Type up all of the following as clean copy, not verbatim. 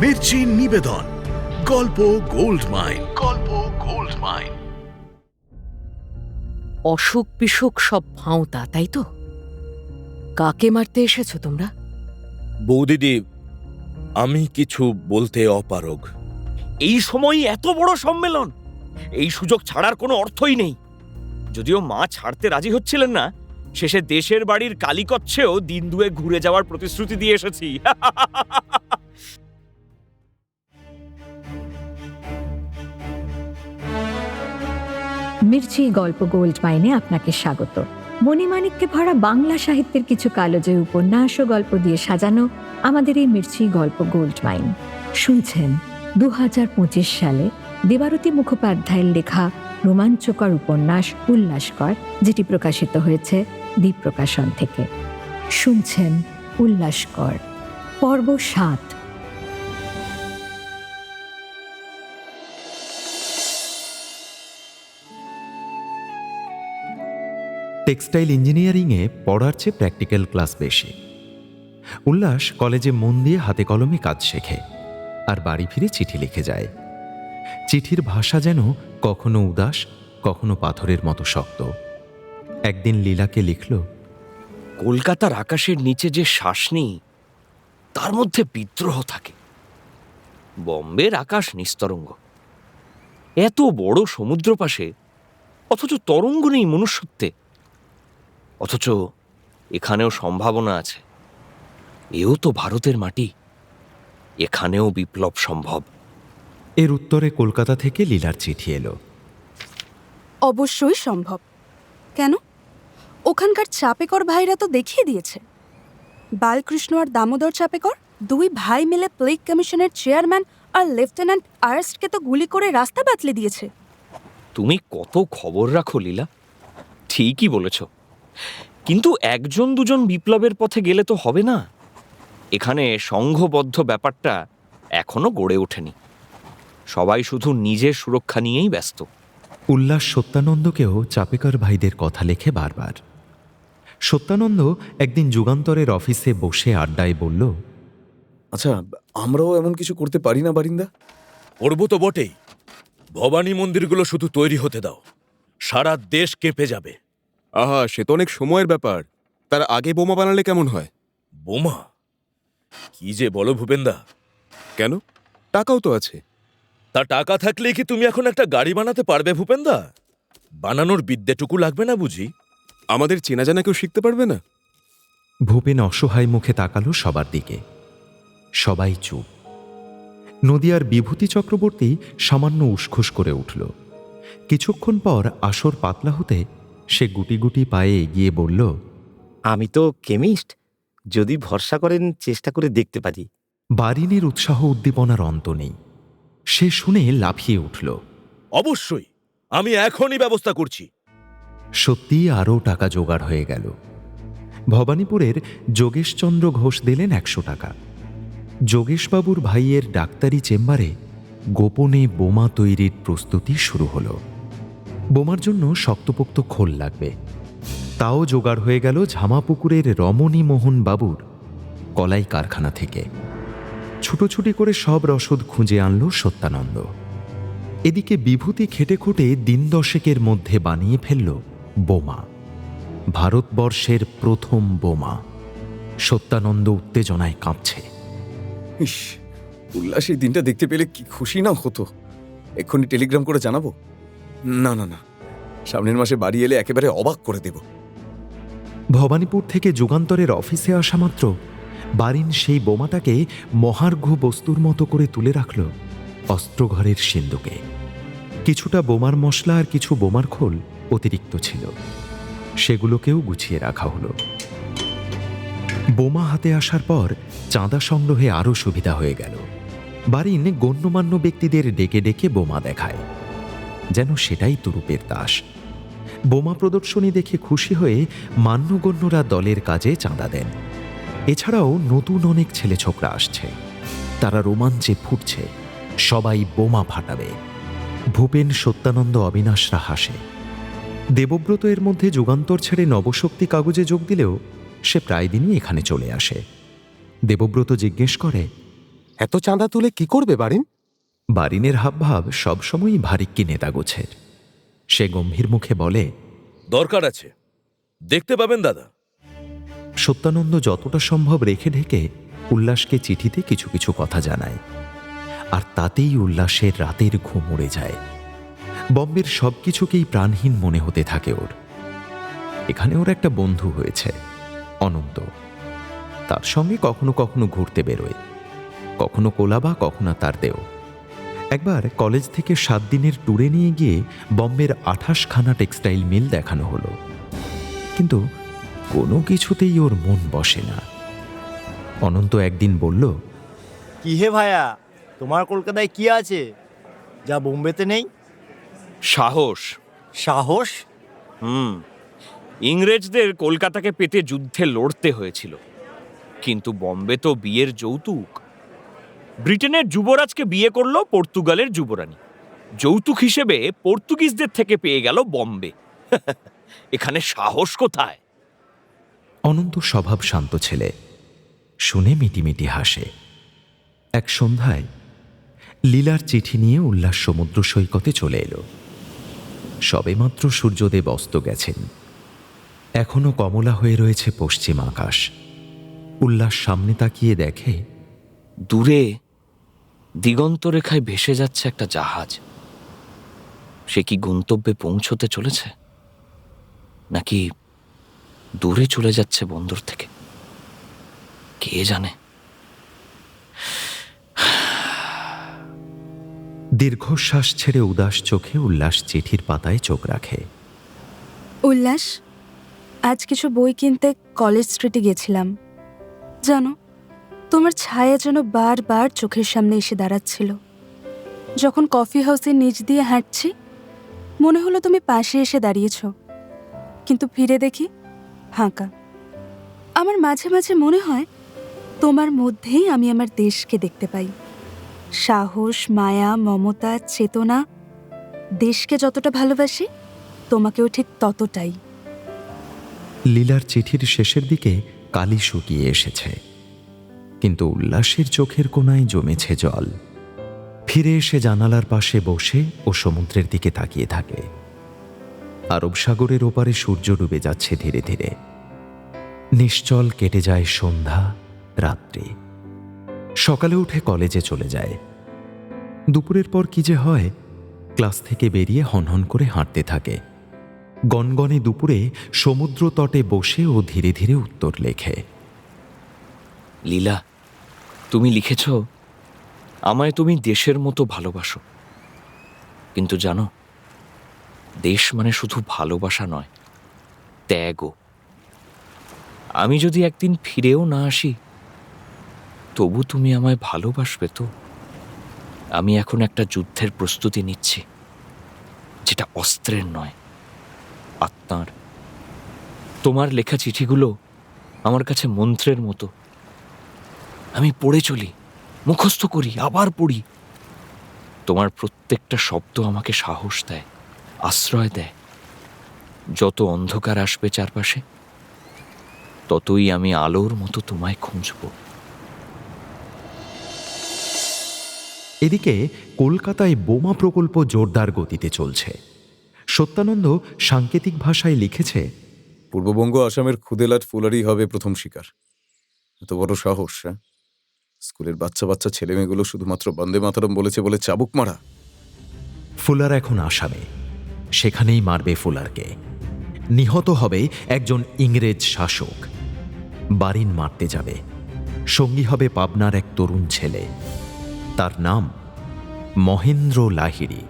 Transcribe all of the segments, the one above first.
মির্চি নিবেদন গল্প gold mine. গল্প গোল্ড মাইন। অসুখ বিসুখ সব ভাঁওতা, তাই তো? কাকে মারতে এসেছো তোমরা? বৌদিদি, আমি কিছু বলতে অপারগ। এই সময় এত বড় সম্মেলন, এই সুযোগ ছাড়ার কোনো অর্থই নেই। যদিও মা ছাড়তে রাজি হচ্ছিলেন না, শেষে দেশের বাড়ির কালিকচ্ছেও দিন দুয়ে ঘুরে যাওয়ার প্রতিশ্রুতি দিয়ে এসেছি। মির্চি গল্প গোল্ড মাইনে আপনাকে স্বাগত। মণিমাণিক্যে ভরা বাংলা সাহিত্যের কিছু কালোজয়ী উপন্যাস ও গল্প দিয়ে সাজানো আমাদের এই মির্চি গল্প গোল্ড মাইন। শুনছেন 2025 সালে দেবারতী মুখোপাধ্যায়ের লেখা রোমাঞ্চকর উপন্যাস উল্লাসকর, যেটি প্রকাশিত হয়েছে দ্বীপ প্রকাশন থেকে। শুনছেন উল্লাসকর, পর্ব 7। টেক্সটাইল ইঞ্জিনিয়ারিংয়ে পড়ার চেয়ে প্র্যাকটিক্যাল ক্লাস বেশি। উল্লাস কলেজে মন দিয়ে হাতে কলমে কাজ শেখে আর বাড়ি ফিরে চিঠি লিখে যায়। চিঠির ভাষা যেন কখনো উদাস, কখনো পাথরের মতো শক্ত। একদিন লীলাকে লিখল, কলকাতার আকাশের নিচে যে শ্বাস নেই, তার মধ্যে বিদ্রোহ থাকে। বম্বের আকাশ নিস্তরঙ্গ, এত বড় সমুদ্র পাশে, অথচ তরঙ্গ নেই মনুষ্যত্বে। অথচ এখানেও সম্ভাবনা আছে। এও তো ভারতের মাটি, এখানেও বিপ্লব সম্ভব। এর উত্তরে কলকাতা থেকে লীলার চিঠি এলো। অবশ্যই সম্ভব। কেন? ওখানকার চাপেকর ভাইরা তো দেখিয়ে দিয়েছে। বালকৃষ্ণ আর দামোদর চাপেকর, দুই ভাই মিলে প্লেগ কমিশনের চেয়ারম্যান আর লেফটেন্যান্ট আর্স্টকে তো গুলি করে রাস্তা বাতলে দিয়েছে। তুমি কত খবর রাখো লীলা, ঠিকই বলেছ। কিন্তু একজন দুজন বিপ্লবের পথে গেলে তো হবে না। এখানে সংঘবদ্ধ ব্যাপারটা এখনো গড়ে ওঠেনি। সবাই শুধু নিজের সুরক্ষা নিয়েই ব্যস্ত। উল্লাস সত্যানন্দকেও চাপেকর ভাইদের কথা লেখে বারবার। সত্যানন্দ একদিন যুগান্তরের অফিসে বসে আড্ডায় বলল, আচ্ছা, আমরাও এমন কিছু করতে পারি না বারিন্দা? করব তো বটেই। ভবানী মন্দিরগুলো শুধু তৈরি হতে দাও, সারা দেশ কেঁপে যাবে। আহা, সে তো অনেক সময়ের ব্যাপার। তার আগে বোমা বানালে কেমন হয়? বোমা? কি যে বলো ভূপেন্দা। কেন? টাকাও তো আছে। তা টাকা থাকলে কি তুমি এখন একটা গাড়ি বানাতে পারবে ভূপেন্দা? বানানোর বিদ্যেটুকু লাগবে না বুঝি? আমাদের চেনা জানা কেউ শিখতে পারবে না? ভূপেন অসহায় মুখে তাকালো সবার দিকে। সবাই চুপ। নদিয়ার বিভূতি চক্রবর্তী সামান্য উসখুস করে উঠল। কিছুক্ষণ পর আসর পাতলা হতে সে গুটি গুটি পায়ে এগিয়ে বলল, আমি তো কেমিস্ট, যদি ভরসা করেন চেষ্টা করে দেখতে পারি। বারিনের উৎসাহ উদ্দীপনার অন্ত নেই। সে শুনে লাফিয়ে উঠল, অবশ্যই, আমি এখনই ব্যবস্থা করছি। সত্যি আরও টাকা জোগাড় হয়ে গেল। ভবানীপুরের যোগেশচন্দ্র ঘোষ দিলেন 100 টাকা। যোগেশবাবুর ভাইয়ের ডাক্তারি চেম্বারে গোপনে বোমা তৈরির প্রস্তুতি শুরু হলো। বোমার জন্য শক্তপোক্ত খোল লাগবে। তাও জোগাড় হয়ে গেল ঝামাপুকুরের রমণী মোহন বাবুর কলাই কারখানা থেকে। ছুটোছুটি করে সব রসদ খুঁজে আনল সত্যানন্দ। এদিকে বিভূতি খেটে খুঁটে দিন 10 মধ্যে বানিয়ে ফেলল বোমা, ভারতবর্ষের প্রথম বোমা। সত্যানন্দ উত্তেজনায় কাঁপছে। ইস, উল্লাসের দিনটা দেখতে পেলে কি খুশি না হতো। এক্ষুনি টেলিগ্রাম করে জানাবো। না না না, সামনের মাসে বাড়ি এলে একেবারে অবাক করে দেব। ভবানীপুর থেকে যুগান্তরের অফিসে আসা মাত্র বারিন সেই বোমাটাকে মহার্ঘ বস্তুর মতো করে তুলে রাখল অস্ত্রঘরের সিন্দুকে। কিছুটা বোমার মশলা আর কিছু বোমার খোল অতিরিক্ত ছিল, সেগুলোকেও গুছিয়ে রাখা হলো। বোমা হাতে আসার পর চাঁদা সংগ্রহে আরও সুবিধা হয়ে গেল। বারিন গণ্যমান্য ব্যক্তিদের ডেকে ডেকে বোমা দেখায়, যেন সেটাই তুরুপের তাস। বোমা প্রদর্শনী দেখে খুশি হয়ে মান্যগণ্যরা দলের কাজে চাঁদা দেন। এছাড়াও নতুন অনেক ছেলে ছোকরা আসছে, তারা রোমাঞ্চে ফুটছে, সবাই বোমা ফাটাবে। ভূপেন, সত্যানন্দ, অবিনাশরা হাসে। দেবব্রত এর মধ্যে যুগান্তর ছেড়ে নবশক্তি কাগজে যোগ দিলেও সে প্রায় দিনই এখানে চলে আসে। দেবব্রত জিজ্ঞেস করে, এত চাঁদা তুলে কি করবে বারিন? বারিনের হাবভাব সবসময়ই ভারিক্কি নেতা গোছের। সে গম্ভীর মুখে বলে, দরকার আছে, দেখতে পাবেন দাদা। সত্যানন্দ যতটা সম্ভব রেখে ঢেকে উল্লাসকে চিঠিতে কিছু কিছু কথা জানায়, আর তাতেই উল্লাসের রাতের ঘুম উড়ে যায়। বম্বের সবকিছুকেই প্রাণহীন মনে হতে থাকে ওর। এখানে ওর একটা বন্ধু হয়েছে, অনন্ত। তার সঙ্গে কখনো কখনো ঘুরতে বেরোয়, কখনো কোলাবা, কখনো তার দেও। একবার কলেজ থেকে 7 দিনের ট্যুরে নিয়ে গিয়ে বম্বের 28খানা টেক্সটাইল মিল দেখানো হলো, কিন্তু কোনো কিছুতেই ওর মন বসে না। অনন্ত একদিন বলল, কি হে ভায়া, তোমার কলকাতায় কি আছে যা বোম্বেতে নেই? সাহস। সাহস? ইংরেজদের কলকাতাকে পেতে যুদ্ধে লড়তে হয়েছিল, কিন্তু বম্বে তো বিয়ের যৌতুক। ব্রিটেনের যুবরাজকে বিয়ে করলো পর্তুগালের যুবরানী, যৌতুক হিসেবে পর্তুগিজদের থেকে পেয়ে গেল বম্বে। এখানে সাহস কোথায়? অনন্ত স্বভাব শান্ত ছেলে, শুনে মিটিমিটি হাসে। এক সন্ধ্যায় লীলার চিঠি নিয়ে উল্লাস সমুদ্র সৈকতে চলে এলো। সবেমাত্র সূর্যদেব অস্ত গেছেন, এখনো কমলা হয়ে রয়েছে পশ্চিম আকাশ। উল্লাস সামনে তাকিয়ে দেখে, দূরে দিগন্তরেখায় ভেসে যাচ্ছে একটা জাহাজ। সে কি গন্তব্যে পৌঁছতে চলেছে, নাকি দূরে চলে যাচ্ছে বন্দর থেকে? কে জানে। দীর্ঘশ্বাস ছেড়ে উদাস চোখে উল্লাস চিঠির পাতায় চোখ রাখে। উল্লাস, আজ কিছু বই কিনতে কলেজ স্ট্রিটে গেছিলাম। জানো, তোমার ছায়া যেন বারবার চোখের সামনে এসে দাঁড়াচ্ছিল। যখন কফি হাউসের নিচ দিয়ে হাঁটছি, মনে হলো তুমি পাশে এসে দাঁড়িয়েছ, কিন্তু ফিরে দেখি ফাঁকা। আমার মাঝে মাঝে মনে হয় তোমার মধ্যেই আমি আমার দেশকে দেখতে পাই। সাহস, মায়া, মমতা, চেতনা। দেশকে যতটা ভালোবাসি, তোমাকেও ঠিক ততটাই। লীলার চিঠির শেষের দিকে কালি শুকিয়ে এসেছে, কিন্তু উল্লাসের চোখের কোণায় জমেছে জল। ফিরে এসে জানালার পাশে বসে ও সমুদ্রের দিকে তাকিয়ে থাকে। আরব সাগরের ওপারে সূর্য ডুবে যাচ্ছে ধীরে ধীরে। নিশ্চল কেটে যায় সন্ধ্যা, রাত্রি। সকালে উঠে কলেজে চলে যায়। দুপুরের পর কি যে হয়, ক্লাস থেকে বেরিয়ে হনহন করে হাঁটতে থাকে। গনগনে দুপুরে সমুদ্র তটে বসে ও ধীরে ধীরে উত্তর লেখে। লীলা, তুমি লিখেছ, আমায় তুমি দেশের মতো ভালোবাসো। কিন্তু জানো, দেশ মানে শুধু ভালোবাসা নয়, ত্যাগও। আমি যদি একদিন ফিরেও না আসি, তবু তুমি আমায় ভালোবাসবে তো? আমি এখন একটা যুদ্ধের প্রস্তুতি নিচ্ছি, যেটা অস্ত্রের নয়, আত্মার। তোমার লেখা চিঠিগুলো আমার কাছে মন্ত্রের মতো। আমি পড়ে চলি, মুখস্থ করি, আবার পড়ি। তোমার প্রত্যেকটা শব্দ আমাকে সাহস দেয়, আশ্রয় দেয়। যত অন্ধকার আসবে চারপাশে, ততই আমি আলোর মতো তোমায় খুঁজব। এদিকে কলকাতায় বোমা প্রকল্প জোরদার গতিতে চলছে। সত্যানন্দ সাংকেতিক ভাষায় লিখেছে, পূর্ববঙ্গ আসামের ক্ষুদেলাট ফুলারই হবে প্রথম শিকার। এত বড় সাহস! হ্যাঁ, স্কুলের বাচ্চা বাচ্চা ছেলেমেয়েগুলো শুধুমাত্র বন্দে মাতরম বলেছে বলে চাবুক মারা। ফুলার এখন আসামে, সেখানেই মারবে ফুলারকে। নিহত হবে একজন ইংরেজ শাসক। বারিন মারতে যাবে, সঙ্গী হবে পাবনার এক তরুণ ছেলে। তার নাম মহেন্দ্র লাহিড়ী।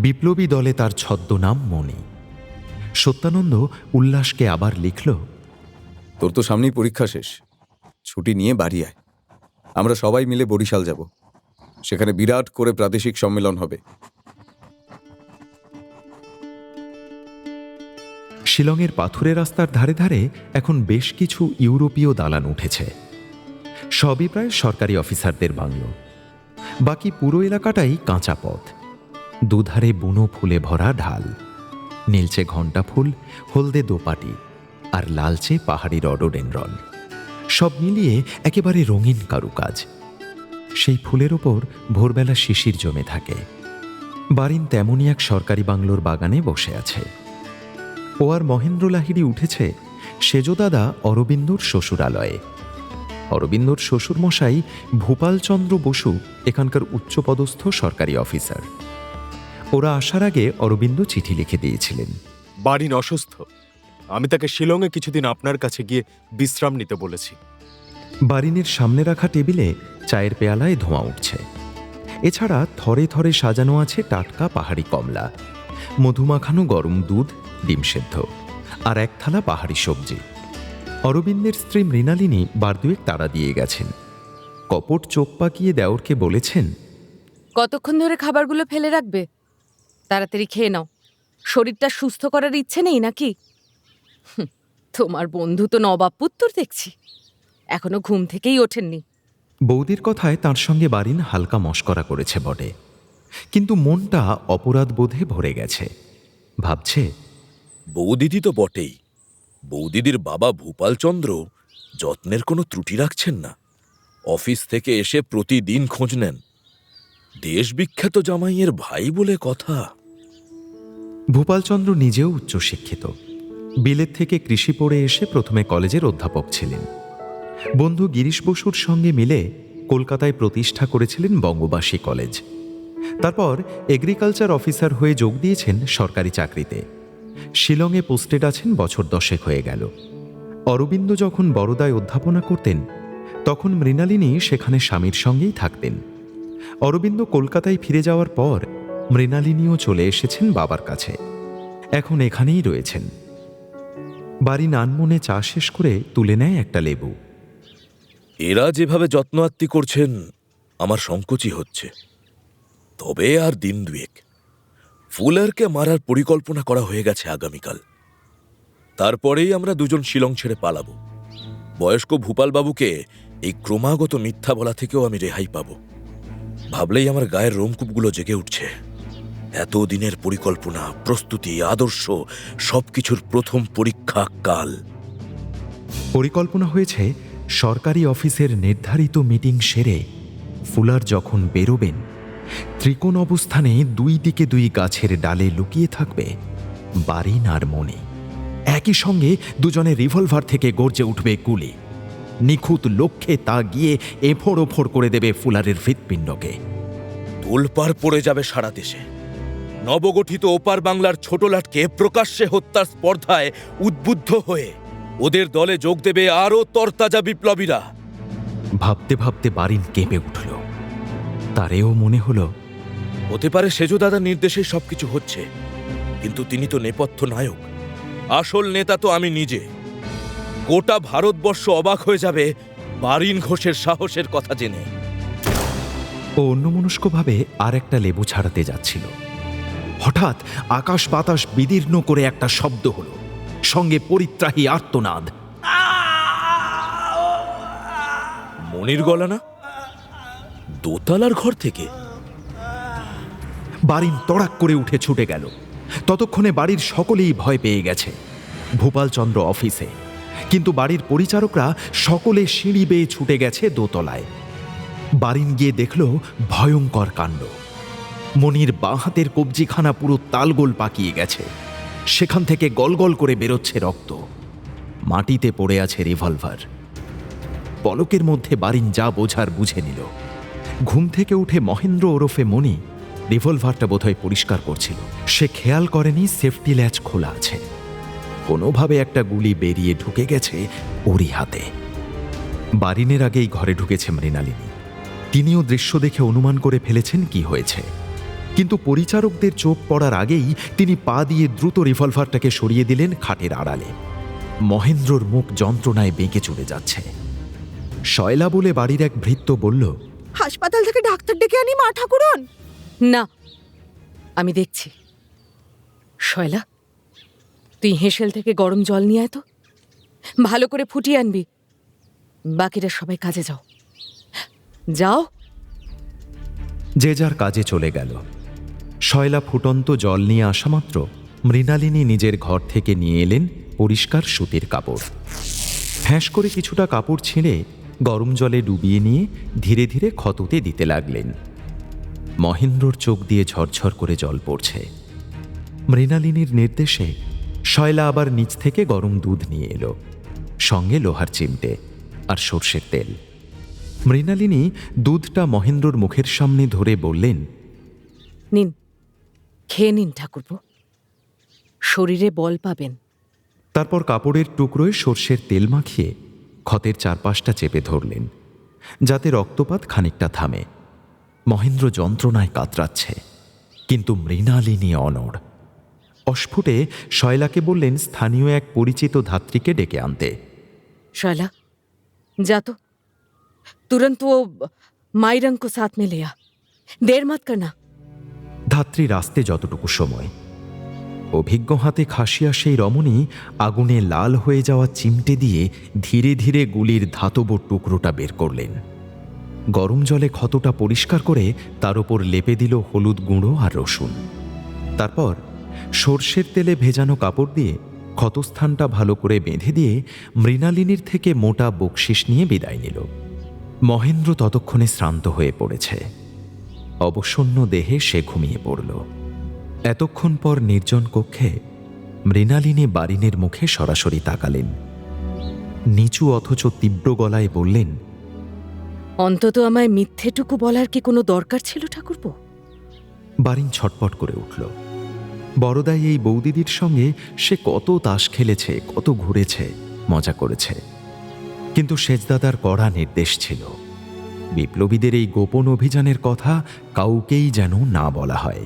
বিপ্লবী দলে তার ছদ্মনাম মণি। সত্যানন্দ উল্লাসকে আবার লিখল, তোর তো সামনেই পরীক্ষা শেষ, ছুটি নিয়ে বাড়ি আয়। আমরা সবাই মিলে বরিশাল যাব। সেখানে বিরাট করে প্রাদেশিক সম্মেলন হবে। শিলংয়ের পাথুরে রাস্তার ধারে ধারে এখন বেশ কিছু ইউরোপীয় দালান উঠেছে। সবই প্রায় সরকারি অফিসারদের বাংলো। বাকি পুরো এলাকাটাই কাঁচা পথ। দুধারে বুনো ফুলে ভরা ঢাল, নীলচে ঘণ্টা ফুল, হলদে দোপাটি আর লালচে পাহাড়ি রডোডেনড্রন। সব মিলিয়ে একেবারে রঙিন কারুকাজ। সেই ফুলের ওপর ভোরবেলা শিশির জমে থাকে। বারিন তেমনই এক সরকারি বাংলোর বাগানে বসে আছে। ও আর মহেন্দ্র লাহিড়ী উঠেছে সেজদাদা অরবিন্দর শ্বশুরালয়ে। অরবিন্দর শ্বশুরমশাই ভূপালচন্দ্র বসু এখানকার উচ্চপদস্থ সরকারি অফিসার। ওরা আসার আগে অরবিন্দ চিঠি লিখে দিয়েছিলেন। বারিন অসুস্থ, আমি তাকে শিলংয়ে কিছুদিন আপনার কাছে গিয়ে বিশ্রাম নিতে বলেছি। বারিনের সামনে রাখা টেবিলে চায়ের পেয়ালায় ধোঁয়া উঠছে। এছাড়া থরে থরে সাজানো আছে টাটকা পাহাড়ি কমলা, মধুমাখানো গরম দুধ, ডিম সেদ্ধ আর এক থালা পাহাড়ি সবজি। অরবিন্দের স্ত্রী মৃণালিনী বার দুয়েক তাড়া দিয়ে গেছেন। কপট চোখ পাকিয়ে দেওরকে বলেছেন, কতক্ষণ ধরে খাবারগুলো ফেলে রাখবে? তাড়াতাড়ি খেয়ে নাও। শরীরটা সুস্থ করার ইচ্ছে নেই নাকি? তোমার বন্ধু তো নবাব পুত্তর দেখছি, এখনো ঘুম থেকেই ওঠেননি। বৌদির কথায় তার সঙ্গে বারিন হালকা মশকরা করেছে বটে, কিন্তু মনটা অপরাধ বোধে ভরে গেছে। ভাবছে, বৌদিদি তো বটেই, বৌদিদির বাবা ভূপালচন্দ্র যত্নের কোনো ত্রুটি রাখছেন না। অফিস থেকে এসে প্রতিদিন খোঁজ নেন। দেশবিখ্যাত জামাইয়ের ভাই বলে কথা। ভূপালচন্দ্র নিজেও উচ্চশিক্ষিত। বিলেত থেকে কৃষি পড়ে এসে প্রথমে কলেজের অধ্যাপক ছিলেন। বন্ধু গিরিশ বসুর সঙ্গে মিলে কলকাতায় প্রতিষ্ঠা করেছিলেন বঙ্গবাসী কলেজ। তারপর এগ্রিকালচার অফিসার হয়ে যোগ দিয়েছেন সরকারি চাকরিতে। শিলংয়ে পোস্টেড আছেন বছর 10 হয়ে গেল। অরবিন্দ যখন বরোদায় অধ্যাপনা করতেন তখন মৃণালিনী সেখানে স্বামীর সঙ্গেই থাকতেন। অরবিন্দ কলকাতায় ফিরে যাওয়ার পর মৃণালিনীও চলে এসেছেন বাবার কাছে, এখন এখানেই রয়েছেন। বারিন আনমনে চা শেষ করে তুলে নেয় একটা লেবু। এরা যেভাবে যত্ন আত্তি করছেন আমার সংকোচই হচ্ছে। তবে আর দিন দুয়েক। ফুলারকে মারার পরিকল্পনা করা হয়ে গেছে আগামীকাল। তারপরেই আমরা দুজন শিলং ছেড়ে পালাবো। বয়স্ক ভূপালবাবুকে এই ক্রমাগত মিথ্যা বলা থেকেও আমি রেহাই পাব। ভাবলেই আমার গায়ের রোমকূপগুলো জেগে উঠছে। এতদিনের পরিকল্পনা, প্রস্তুতি, আদর্শ সবকিছুর প্রথম পরীক্ষা কাল। পরিকল্পনা হয়েছে সরকারি অফিসের নির্ধারিত মিটিং সেরে ফুলার যখন বেরোবেন, ত্রিকোণ অবস্থানে দুই দিকে দুই গাছের ডালে লুকিয়ে থাকবে বারিন আর মণি। একই সঙ্গে দুজনে রিভলভার থেকে গর্জে উঠবে গুলি। নিখুঁত লক্ষ্যে তা গিয়ে এফোড় ওফোড় করে দেবে ফুলারের হৃৎপিণ্ডকে। তোলপাড় পড়ে যাবে সারা দেশে। নবগঠিত ওপার বাংলার ছোটলাটকে প্রকাশ্যে হত্যার স্পর্ধায় উদ্বুদ্ধ হয়ে ওদের দলে যোগ দেবে আরও তরতাজা বিপ্লবীরা। ভাবতে ভাবতে বারিন কেঁপে উঠল। তারেও মনে হলো, হতে পারে সেজদাদার নির্দেশে সবকিছু হচ্ছে, কিন্তু তিনি তো নেপথ্য নায়ক। আসল নেতা তো আমি নিজে। গোটা ভারতবর্ষ অবাক হয়ে যাবে বারিন ঘোষের সাহসের কথা জেনে। ও অন্যমনস্কভাবে আর একটা লেবু ছাড়াতে যাচ্ছিল। হঠাৎ আকাশ বাতাস বিদীর্ণ করে একটা শব্দ হলো, সঙ্গে পরিত্রাহী আর্তনাদ। মনির গলা না? দোতলার ঘর থেকে? বারিন তড়াক করে উঠে ছুটে গেল। ততক্ষণে বাড়ির সকলেই ভয় পেয়ে গেছে। ভূপালচন্দ্র অফিসে, কিন্তু বাড়ির পরিচারকরা সকলে সিঁড়ি বেয়ে ছুটে গেছে দোতলায়। বারিন গিয়ে দেখল ভয়ঙ্কর কাণ্ড। মনির বাঁ হাতের কবজিখানা পুরো তালগোল পাকিয়ে গেছে। সেখান থেকে গলগল করে বেরোচ্ছে রক্ত। মাটিতে পড়ে আছে রিভলভার। পলকের মধ্যে বারিন যা বোঝার বুঝে নিল। ঘুম থেকে উঠে মহেন্দ্র ওরফে মণি রিভলভারটা বোধহয় পরিষ্কার করছিল। সে খেয়াল করেনি সেফটি ল্যাচ খোলা আছে। কোনোভাবে একটা গুলি বেরিয়ে ঢুকে গেছে ওরই হাতে। বারিনের আগেই ঘরে ঢুকেছে মৃণালিনী। তিনিও দৃশ্য দেখে অনুমান করে ফেলেছেন কি হয়েছে, কিন্তু পরিচারকদের চোখ পড়ার আগেই তিনি পা দিয়ে দ্রুত রিভলভারটাকে সরিয়ে দিলেন খাটের আড়ালে। মহেন্দ্রর মুখ যন্ত্রণায় বেঁকে চলে যাচ্ছে। শয়লা বলে বাড়ির এক ভৃত্য বলল, হাসপাতাল থেকে ডাক্তার ডেকে আনি মা ঠাকুরন। না, আমি দেখছি। শয়লা, তুই হেঁসেল থেকে গরম জল নিয়ে আয় তো, ভালো করে ফুটিয়ে আনবি। বাকিরা সবাই কাজে যাও যাও। যে যার কাজে চলে গেল। শয়লা ফুটন্ত জল নিয়ে আসা মাত্র মৃণালিনী নিজের ঘর থেকে নিয়ে এলেন পরিষ্কার সুতির কাপড়। ফ্যাঁস করে কিছুটা কাপড় ছিঁড়ে গরম জলে ডুবিয়ে নিয়ে ধীরে ধীরে ক্ষততে দিতে লাগলেন। মহেন্দ্রর চোখ দিয়ে ঝরঝর করে জল পড়ছে। মৃণালিনীর নির্দেশে শয়লা আবার নিচ থেকে গরম দুধ নিয়ে এলো, সঙ্গে লোহার চিমটে আর সর্ষের তেল। মৃণালিনী দুধটা মহেন্দ্রর মুখের সামনে ধরে বললেন, নিন, খেয়ে নিন ঠাকুরপো, শরীরে বল পাবেন। তারপর কাপড়ের টুকরোয় সর্ষের তেল মাখিয়ে ক্ষতের চারপাশটা চেপে ধরলেন, যাতে রক্তপাত খানিকটা থামে। মহেন্দ্র যন্ত্রণায় কাতরাচ্ছে, কিন্তু মৃণালিনী অনড়। অস্ফুটে শয়লাকে বললেন স্থানীয় এক পরিচিত ধাত্রীকে ডেকে আনতে। शैला, जा तो तुरंत वो माईरंग को साथ में ले आ, देर मत करना। ধাত্রীর আসতে যতটুকু সময়, অভিজ্ঞ হাতে খাসিয়া সেই রমণী আগুনে লাল হয়ে যাওয়া চিমটে দিয়ে ধীরে ধীরে গুলির ধাতব টুকরোটা বের করলেন। গরম জলে ক্ষতটা পরিষ্কার করে তার উপর লেপে দিল হলুদ গুঁড়ো আর রসুন। তারপর সর্ষের তেলে ভেজানো কাপড় দিয়ে ক্ষতস্থানটা ভালো করে বেঁধে দিয়ে মৃণালিনীর থেকে মোটা বকশিস নিয়ে বিদায় নিল। মহেন্দ্র ততক্ষণে শ্রান্ত হয়ে পড়েছে। অবসন্ন দেহে সে ঘুমিয়ে পড়ল। এতক্ষণ পর নির্জন কক্ষে মৃণালিনী বারিনের মুখে সরাসরি তাকালেন। নিচু অথচ তীব্র গলায় বললেন, অন্তত আমায় মিথ্যেটুকু বলার কি কোনো দরকার ছিল ঠাকুরপো? বারিন ছটপট করে উঠল। বড়দাই এই বৌদিদির সঙ্গে সে কত তাস খেলেছে, কত ঘুরেছে, মজা করেছে, কিন্তু সেজদাদার কড়া নির্দেশ ছিল, বিপ্লবীদের এই গোপন অভিযানের কথা কাউকেই যেন না বলা হয়।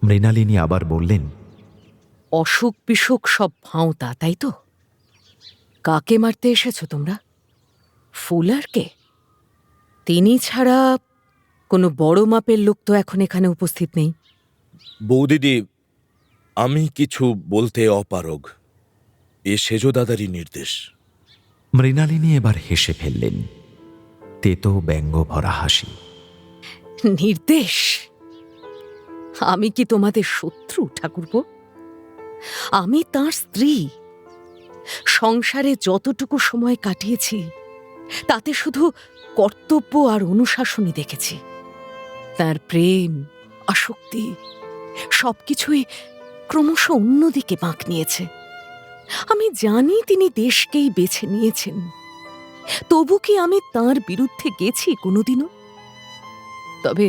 মৃণালিনী আবার বললেন, অসুখ বিসুখ সব ভাঁওতা, তাই তো? কাকে মারতে এসেছো তোমরা? ফুলারকে? তিনি ছাড়া কোনো বড় মাপের লোক তো এখন এখানে উপস্থিত নেই। বৌদিদি, আমি কিছু বলতে অপারগ, এ সেজ দাদারই নির্দেশ। মৃণালিনী এবার হেসে ফেললেন, তেতো ব্যঙ্গ ভরা হাসি। নির্দেশ? আমি কি তোমাদের শত্রু ঠাকুরপো? আমি তার স্ত্রী। সংসারে যতটুকু সময় কাটিয়েছি তাতে শুধু কর্তব্য আর অনুশাসনই দেখেছি। তার প্রেম, আসক্তি সবকিছুই ক্রমশ অন্যদিকে বাঁক নিয়েছে। আমি জানি তিনি দেশকেই বেছে নিয়েছেন, তবু কি আমি তার বিরুদ্ধে গেছি কোনোদিনও? তবে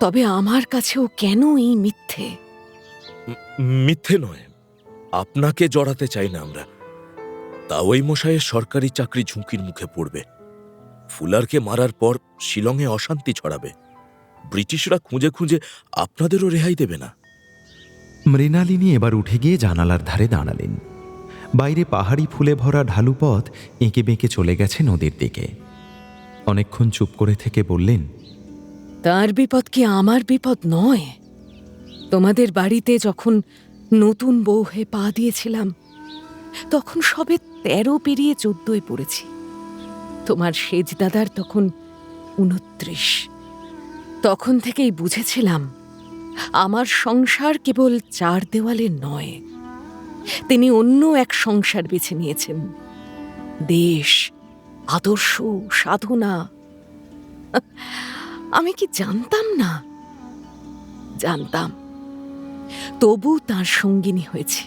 তবে আমার কাছেও কেন এই মিথ্যে? মিথ্যে নয়, আপনাকে জড়াতে চাই না আমরা। তা ওই মশাইয়ের সরকারি চাকরি ঝুঁকির মুখে পড়বে। ফুলারকে মারার পর শিলংয়ে অশান্তি ছড়াবে। ব্রিটিশরা খুঁজে খুঁজে আপনাদেরও রেহাই দেবে না। মৃণালিনী এবার উঠে গিয়ে জানালার ধারে দাঁড়ালেন। বাইরে পাহাড়ি ফুলে ভরা ঢালু পথ এঁকে বেঁকে চলে গেছে নদীর দিকে। অনেকক্ষণ চুপ করে থেকে বললেন, তার বিপদ কি আমার বিপদ নয়? তোমাদের বাড়িতে যখন নতুন বউ হয়ে পা দিয়েছিলাম, তখন সবে 13 পেরিয়ে 14 পড়েছি। তোমার সেজ দাদার তখন 29। তখন থেকেই বুঝেছিলাম আমার সংসার কেবল 4 দেওয়ালের নয়। তিনি অন্য এক সংসার বেছে নিয়েছেন, দেশ, আদর্শ, সাধনা। আমি কি জানতাম না? জানতাম, তবু তার সঙ্গিনী হয়েছি।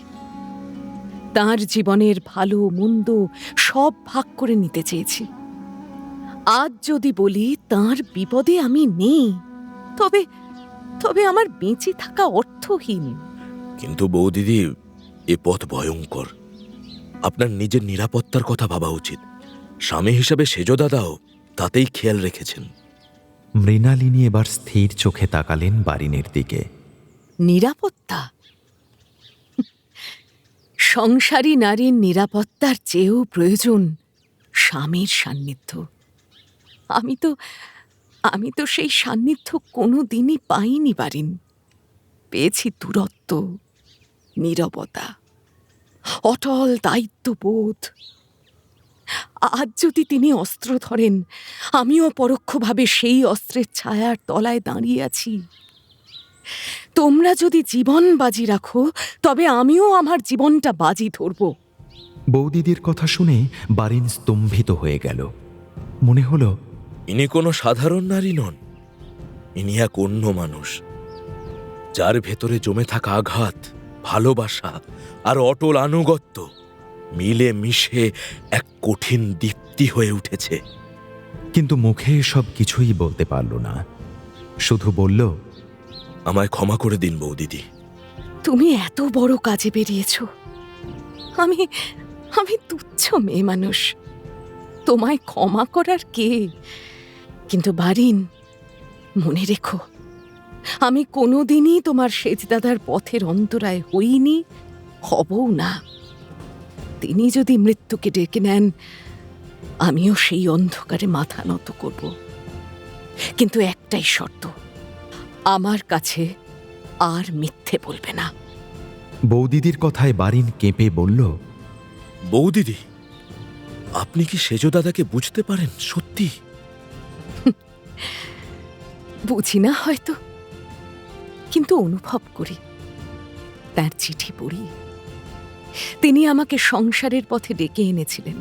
তার জীবনের ভালো মন্দ সব ভাগ করে নিতে চেয়েছি। আজ যদি বলি তার বিপদে আমি নেই, তবে তবে আমার বেঁচে থাকা অর্থহীন। কিন্তু বৌদিদি, এ পথ ভয়ঙ্কর। আপনার নিজের নিরাপত্তার কথা ভাবা উচিত। স্বামী হিসাবে সেজ দাদাও তাতেই খেয়াল রেখেছেন। মৃণালিনী এবার স্থির চোখে তাকালেন বারিনের দিকে। নিরাপত্তা? সংসারী নারীর নিরাপত্তার চেয়েও প্রয়োজন স্বামীর সান্নিধ্য। আমি তো সেই সান্নিধ্য কোনো দিনই পাইনি বারিন। পেয়েছি দূরত্ব, নীরবতা, অটল দায়িত্ববোধ। আজ যদি তিনি অস্ত্র ধরেন, আমিও পরোক্ষভাবে সেই অস্ত্রের ছায়ার তলায় দাঁড়িয়ে আছি। তোমরা যদি জীবন বাজি রাখো, তবে আমিও আমার জীবনটা বাজি ধরব। বৌদিদির কথা শুনে বারিন স্তম্ভিত হয়ে গেল। মনে হলো ইনি কোনো সাধারণ নারী নন, ইনি এক অন্য মানুষ, যার ভেতরে জমে থাকা আঘাত, ভালোবাসা আর অটল আনুগত্য মিলে মিশে এক কঠিন দীপ্তি হয়ে উঠেছে। কিন্তু মুখে সব কিছুই বলতে পারল না, শুধু বলল, আমায় ক্ষমা করে দিন বৌদিদি। তুমি এত বড় কাজে বেরিয়েছ, আমি আমি তুচ্ছ মেয়ে মানুষ, তোমায় ক্ষমা করার কে? কিন্তু বারিন, মনে রেখো, আমি কোনোদিনই তোমার সেজদাদার পথের অন্তরায় হইনি, হবও না। তিনি যদি মৃত্যুকে ডেকে নেন, আমিও সেই অন্ধকারে মাথা নত করব। কিন্তু একটাই শর্ত, আমার কাছে আর মিথ্যে বলবে না। বৌদিদির কথায় বারিন কেঁপে বলল, বৌদিদি, আপনি কি সেজ দাদাকে বুঝতে পারেন? সত্যি? বুঝি না হয়তো, কিন্তু অনুভব করি, তার চিঠি পড়ি। তিনি আমাকে সংসারের পথে ডেকে এনেছিলেন,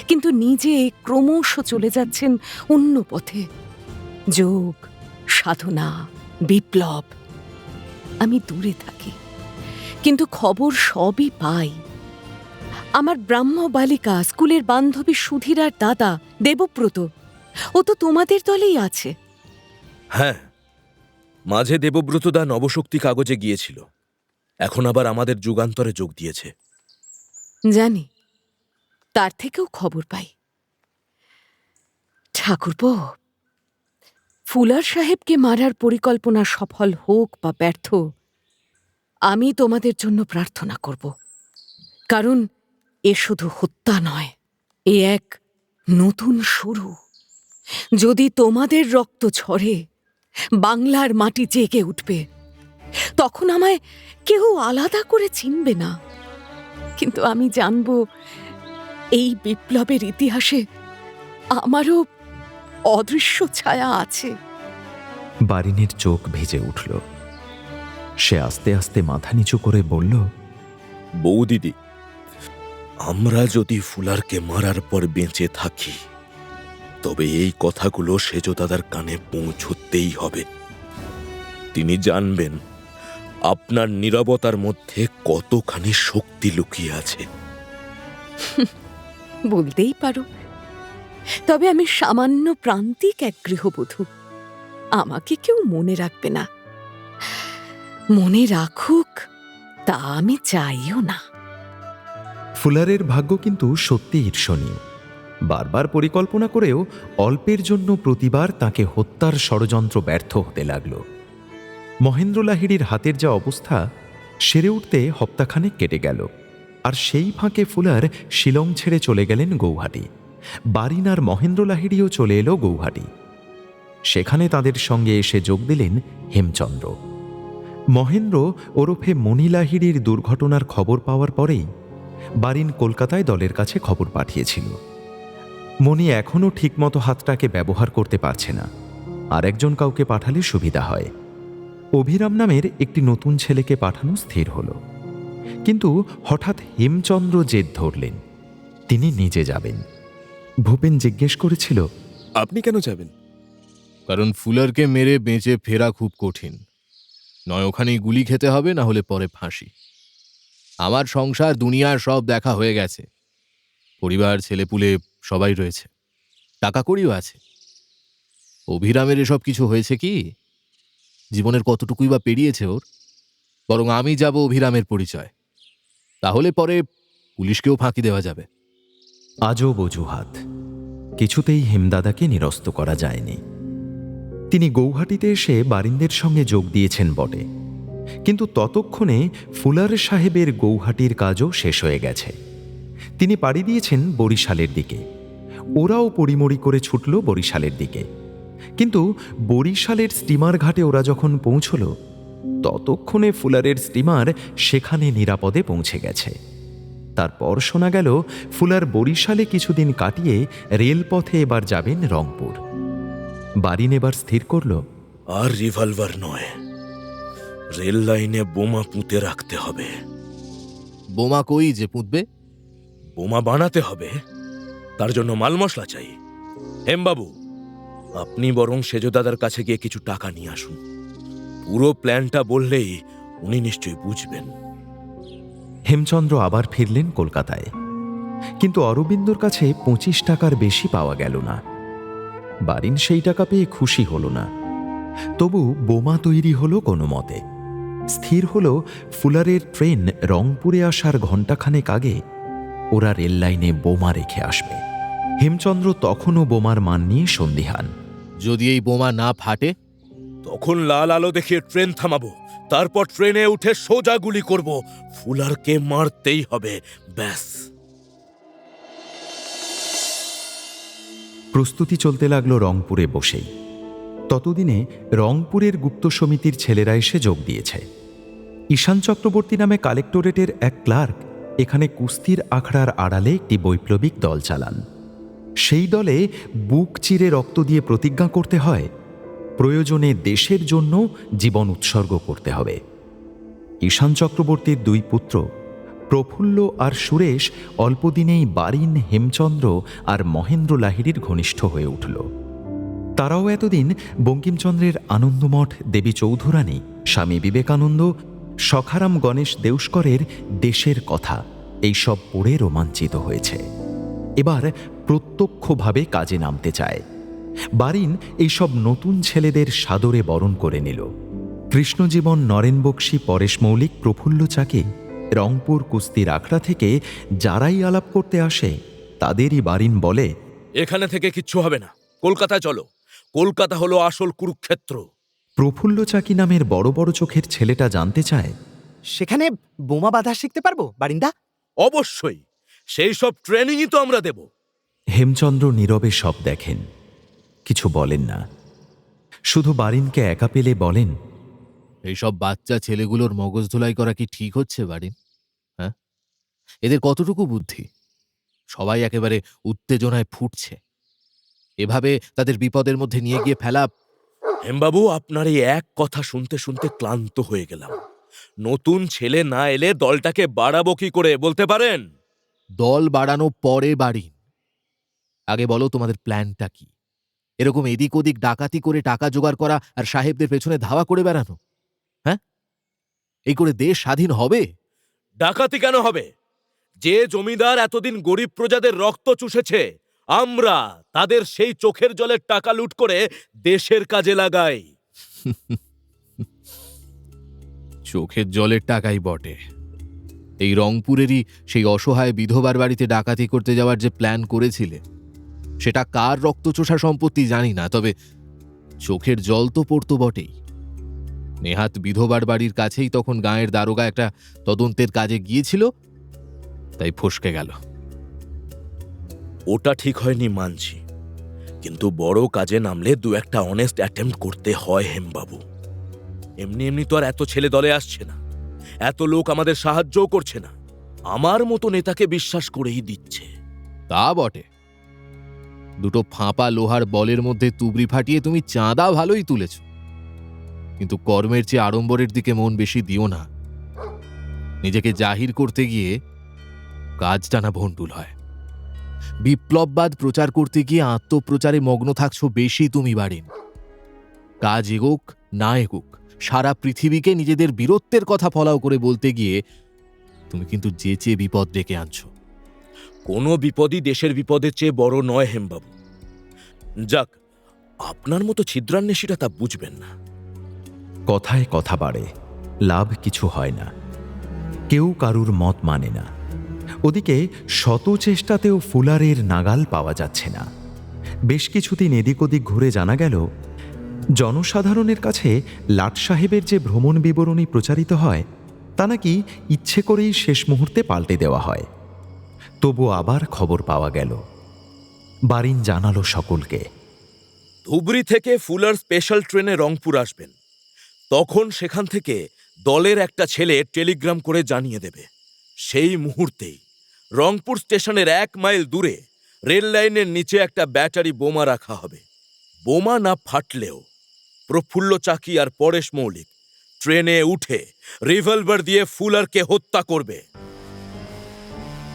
কিন্তু নিজে ক্রমশ চলে যাচ্ছেন অন্য পথে। যোগ, সাধনা, বিপ্লব। আমি দূরে থাকি, কিন্তু খবর সবই পাই। আমার ব্রাহ্ম বালিকা, স্কুলের বান্ধবী সুধীরার দাদা দেবব্রত, ও তো তোমাদের দলেই আছে। হ্যাঁ, মাঝে দেবব্রতদা নবশক্তি কাগজে গিয়েছিল, এখন আবার আমাদের যুগান্তরে যোগ দিয়েছে। জানি, তার থেকেও খবর পাই। ঠাকুরপো, ফুলার সাহেবকে মারার পরিকল্পনা সফল হোক বা ব্যর্থ, আমি তোমাদের জন্য প্রার্থনা করব। কারণ এ শুধু হত্যা নয়, এ এক নতুন শুরু। যদি তোমাদের রক্ত ঝরে, বাংলার মাটি জেগে উঠবে। তখন আমায় কেউ আলাদা করে চিনবে না, কিন্তু আমি জানব এই বিপ্লবের ইতিহাসে আমারও অদৃশ্য ছায়া আছে। বারিনের চোখ ভেজে উঠল। সে আস্তে আস্তে মাথা নিচু করে বলল, বৌদিদি, আমরা যদি ফুলারকে মারার পর বেঁচে থাকি, তবে এই কথাগুলো সেজ দাদার কানে পৌঁছতেই হবে। তিনি জানবেন আপনার নীরবতার মধ্যে কতখানি শক্তি লুকিয়ে আছে। বলতেই পারো, তবে আমি সামান্য প্রান্তিক এক গৃহবধূ। আমাকে কেউ মনে রাখবে না, মনে রাখুক তা আমি চাইও না। ফুলারের ভাগ্য কিন্তু সত্যি ঈর্ষণীয়। বারবার পরিকল্পনা করেও অল্পের জন্য প্রতিবার তাকে হত্যার ষড়যন্ত্র ব্যর্থ হতে লাগল। মহেন্দ্র লাহিড়ীর হাতের যা অবস্থা, সেরে উঠতে হপ্তাখানেক কেটে গেল। আর সেই ফাঁকে ফুলার শিলং ছেড়ে চলে গেলেন গৌহাটি। বারিন আর মহেন্দ্র লাহিড়ীও চলে এলো গৌহাটি। সেখানে তাদের সঙ্গে এসে যোগ দিলেন হেমচন্দ্র। মহেন্দ্র ওরফে মণি লাহিড়ীর দুর্ঘটনার খবর পাওয়ার পরেই বারিন কলকাতায় দলের কাছে খবর পাঠিয়েছিল। মণি এখনও ঠিকমতো হাতটাকে ব্যবহার করতে পারছে না, আর একজন কাউকে পাঠালে সুবিধা হয়। অভিরাম নামের একটি নতুন ছেলেকে পাঠানো স্থির হল। কিন্তু হঠাৎ হেমচন্দ্র জেদ ধরলেন, তিনি নিজে যাবেন। ভূপেন জিজ্ঞেস করেছিল, আপনি কেন যাবেন? কারণ ফুলারকে মেরে বেঁচে ফেরা খুব কঠিন। নয় ওখানেই গুলি খেতে হবে, না হলে পরে ফাঁসি। আমার সংসার দুনিয়ার সব দেখা হয়ে গেছে, পরিবার ছেলেপুলে সবাই রয়েছে, টাকা কড়িও আছে। অভিরামের এসব কিছু হয়েছে কি? জীবনের কতটুকুই বা পেরিয়েছে ওর? বরং আমি যাব অভিরামের পরিচয়, তাহলে পরে পুলিশকেও ফাঁকি দেওয়া যাবে। আজব অজুহাত, কিছুতেই হেমদাদাকে নিরস্ত করা যায়নি। তিনি গৌহাটিতে এসে বারিনদের সঙ্গে যোগ দিয়েছেন বটে, কিন্তু ততক্ষণে ফুলার সাহেবের গৌহাটির কাজও শেষ হয়ে গেছে। তিনি পাড়ি দিয়েছেন বরিশালের দিকে। ওরাও পরিমরি করে ছুটল বরিশালের দিকে। কিন্তু বরিশালের স্টিমার ঘাটে ওরা যখন পৌঁছল, ততক্ষণে ফুলারের স্টিমার সেখানে নিরাপদে পৌঁছে গেছে। তারপর শোনা গেল ফুলার বরিশালে কিছুদিন কাটিয়ে রেলপথে এবার যাবেন রংপুর। বারিন এবার স্থির করল, আর রিভলভার নয়, রেল লাইনে বোমা পুঁতে রাখতে হবে। বোমা কই যে পুঁতবে? বোমা বানাতে হবে, তার জন্য মাল মশলা চাই। হেমবাবু, আপনি বরং সেজদাদার কাছে গিয়ে কিছু টাকা নিয়ে আসুন। পুরো প্ল্যানটা বললেই উনি নিশ্চয়ই বুঝবেন। হেমচন্দ্র আবার ফিরলেন কলকাতায়, কিন্তু অরবিন্দর কাছে 25 টাকার বেশি পাওয়া গেল না। বারিন সেই টাকা পেয়ে খুশি হল না। তবু বোমা তৈরি হলো কোনো মতে। স্থির হলো ফুলারের ট্রেন রংপুরে আসার ঘণ্টাখানেক আগে ওরা রেল লাইনে বোমা রেখে আসবে। হেমচন্দ্র তখনও বোমার মান নিয়ে সন্দিহান। যদি এই বোমা না ফাটে? তখন লাল আলো দেখিয়ে ট্রেন থামাবো, তারপর ট্রেনে উঠে সোজা গুলি করব। ফুলারকে মারতেই হবে, ব্যাস। প্রস্তুতি চলতে লাগলো রংপুরে বসেই। ততদিনে রংপুরের গুপ্ত সমিতির ছেলেরা এসে যোগ দিয়েছে। ঈশান চক্রবর্তী নামে কালেক্টরেটের এক ক্লার্ক এখানে কুস্তির আখড়ার আড়ালে একটি বৈপ্লবিক দল চালান। সেই দলে বুক চিরে রক্ত দিয়ে প্রতিজ্ঞা করতে হয়, প্রয়োজনে দেশের জন্য জীবন উৎসর্গ করতে হবে। ঈশান চক্রবর্তীর 2 পুত্র প্রফুল্ল আর সুরেশ অল্পদিনেই বারিন, হেমচন্দ্র আর মহেন্দ্র লাহিড়ীর ঘনিষ্ঠ হয়ে উঠল। তারাও এতদিন বঙ্কিমচন্দ্রের আনন্দমঠ, দেবী চৌধুরানী, স্বামী বিবেকানন্দ, সখারাম গণেশ দেউস্করের দেশের কথা এইসব পড়ে রোমাঞ্চিত হয়েছে। এবার প্রত্যক্ষভাবে কাজে নামতে চায়। বারিন এইসব নতুন ছেলেদের সাদরে বরণ করে নিল। কৃষ্ণজীবন, নরেন বক্সী, পরেশ মৌলিক, প্রফুল্ল চাকি রংপুর কুস্তির আখড়া থেকে যারাই আলাপ করতে আসে তাদেরই বারিন বলে, এখানে থেকে কিচ্ছু হবে না, কলকাতায় চলো। কলকাতা হলো আসল কুরুক্ষেত্র। প্রফুল্ল চাকি নামের বড় বড় চোখের ছেলেটা জানতে চায়, সেখানে বোমা বাঁধা শিখতে পারবো বারিন্দা? অবশ্যই, সেই সব ট্রেনিংই তো আমরা দেব। হেমচন্দ্র নীরবে সব দেখেন, কিছু বলেন না। শুধু বারিনকে একা পেলে বলেন, এইসব বাচ্চা ছেলেগুলোর মগজ ধোলাই করা কি ঠিক হচ্ছে বারিন? হ্যাঁ, এদের কতটুকু বুদ্ধি? সবাই একেবারে উত্তেজনায় ফুটছে। এভাবে তাদের বিপদের মধ্যে নিয়ে গিয়ে ফেলা। হেমবাবু, আপনার এই এক কথা শুনতে শুনতে ক্লান্ত হয়ে গেলাম। নতুন ছেলে না এলে দলটাকে বাড়াবো কি করে বলতে পারেন? দল বাড়ানো পরে বারিন, আগে বলো তোমাদের প্ল্যানটা কি? এরকম এদিক ওদিক ডাকাতি করে টাকা জোগাড় করা আর সাহেবদের পেছনে ধাওয়া করে বেড়ানো? হ্যাঁ, এই করে দেশ স্বাধীন হবে? ডাকাতি কেন হবে? যে জমিদার এতদিন গরিব প্রজাদের রক্ত চুষেছে, আমরা তাদের সেই চোখের জলের টাকা লুট করে দেশের কাজে লাগাই। চোখের জলের টাকাই বটে। এই রংপুরেরই সেই অসহায় বিধবার বাড়িতে ডাকাতি করতে যাওয়ার যে প্ল্যান করেছিলে, সেটা কার রক্তচোষা সম্পত্তি জানি না, তবে চোখের জল তো পড়তো বটেই। নেহাত বিধবার বাড়ির কাছেই তখন গাঁয়ের দারোগা একটা তদন্তের কাজে গিয়েছিল, তাই ফসকে গেল। ওটা ঠিক হয়নি মানছি, কিন্তু বড় কাজে নামলে 2-1টা অনেস্ট অ্যাটেম্প্ট করতে হয় হেমবাবু। এমনি এমনি তো আর এত ছেলে দলে আসছে না, এত লোক আমাদের সাহায্যও করছে না। আমার মতো নেতাকে বিশ্বাস করেই দিচ্ছে। তা বটে, দুটো ফাঁপা লোহার বলের মধ্যে তুবড়ি ফাটিয়ে তুমি চাঁদা ভালোই তুলেছ, কিন্তু কর্মের চেয়ে আড়ম্বরের দিকে মন বেশি দিও না। নিজেকে জাহির করতে গিয়ে কাজটা না ভণ্ডুল হয়। বিপ্লববাদ প্রচার করতে গিয়ে আত্মপ্রচারে মগ্ন থাকছো বেশি তুমি বারিন। কাজ এগোক না এগোক, সারা পৃথিবীকে নিজেদের বীরত্বের কথা ফলাও করে বলতে গিয়ে তুমি কিন্তু যেচে বিপদ ডেকে আনছো। কোনো বিপদই দেশের বিপদের চেয়ে বড় নয় হেমবাবু। যাক, আপনার মতো ছিদ্রান্বেষীরা তা বুঝবেন না। কথায় কথা বাড়ে, লাভ কিছু হয় না। কেউ কারুর মত মানে না। ওদিকে শত চেষ্টাতেও ফুলারের নাগাল পাওয়া যাচ্ছে না। বেশ কিছুদিন এদিক ওদিক ঘুরে জানা গেল, জনসাধারণের কাছে লাট সাহেবের যে ভ্রমণ বিবরণী প্রচারিত হয় তা নাকি ইচ্ছে করেই শেষ মুহূর্তে পাল্টে দেওয়া হয়। তবু আবার খবর পাওয়া গেল। বারিন জানালো সকলকে, ধুবড়ি থেকে ফুলার স্পেশাল ট্রেনে রংপুর আসবেন। তখন সেখান থেকে দলের একটা ছেলে টেলিগ্রাম করে জানিয়ে দেবে। সেই মুহূর্তেই রংপুর স্টেশনের 1 মাইল দূরে রেল লাইনের নিচে একটা ব্যাটারি বোমা রাখা হবে। বোমা না ফাটলেও প্রফুল্ল চাকি আর পরেশ মৌলিক ট্রেনে উঠে রিভলভার দিয়ে ফুলারকে হত্যা করবে।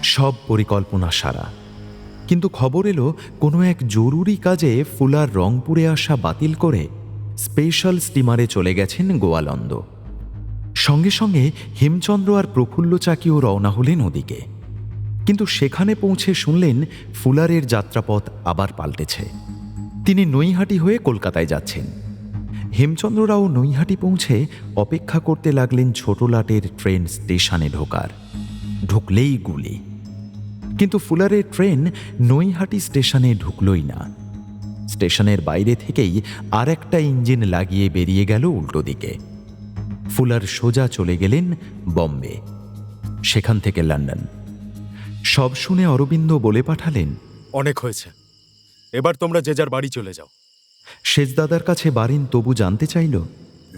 সব পরিকল্পনা সারা, কিন্তু খবর এলো কোনো এক জরুরি কাজে ফুলার রংপুরে আসা বাতিল করে স্পেশাল স্টিমারে চলে গেছেন গোয়ালন্দ। সঙ্গে সঙ্গে হেমচন্দ্র আর প্রফুল্ল চাকিও রওনা হলেন ওদিকে। কিন্তু সেখানে পৌঁছে শুনলেন ফুলারের যাত্রাপথ আবার পাল্টেছে। তিনি নৈহাটি হয়ে কলকাতায় যাচ্ছেন। হেমচন্দ্ররাও নৈহাটি পৌঁছে অপেক্ষা করতে লাগলেন ছোটলাটের ট্রেন স্টেশনে ঢোকার। ঢুকলেই গুলি। কিন্তু ফুলারের ট্রেন নৈহাটি স্টেশনে ঢুকলই না। স্টেশনের বাইরে থেকেই আর একটা ইঞ্জিন লাগিয়ে বেরিয়ে গেল উল্টো দিকে। ফুলার সোজা চলে গেলেন বম্বে, সেখান থেকে লন্ডন। সব শুনে অরবিন্দ বলে পাঠালেন, অনেক হয়েছে, এবার তোমরা যে যার বাড়ি চলে যাও। শেষদাদার কাছে বারিন তবু জানতে চাইল,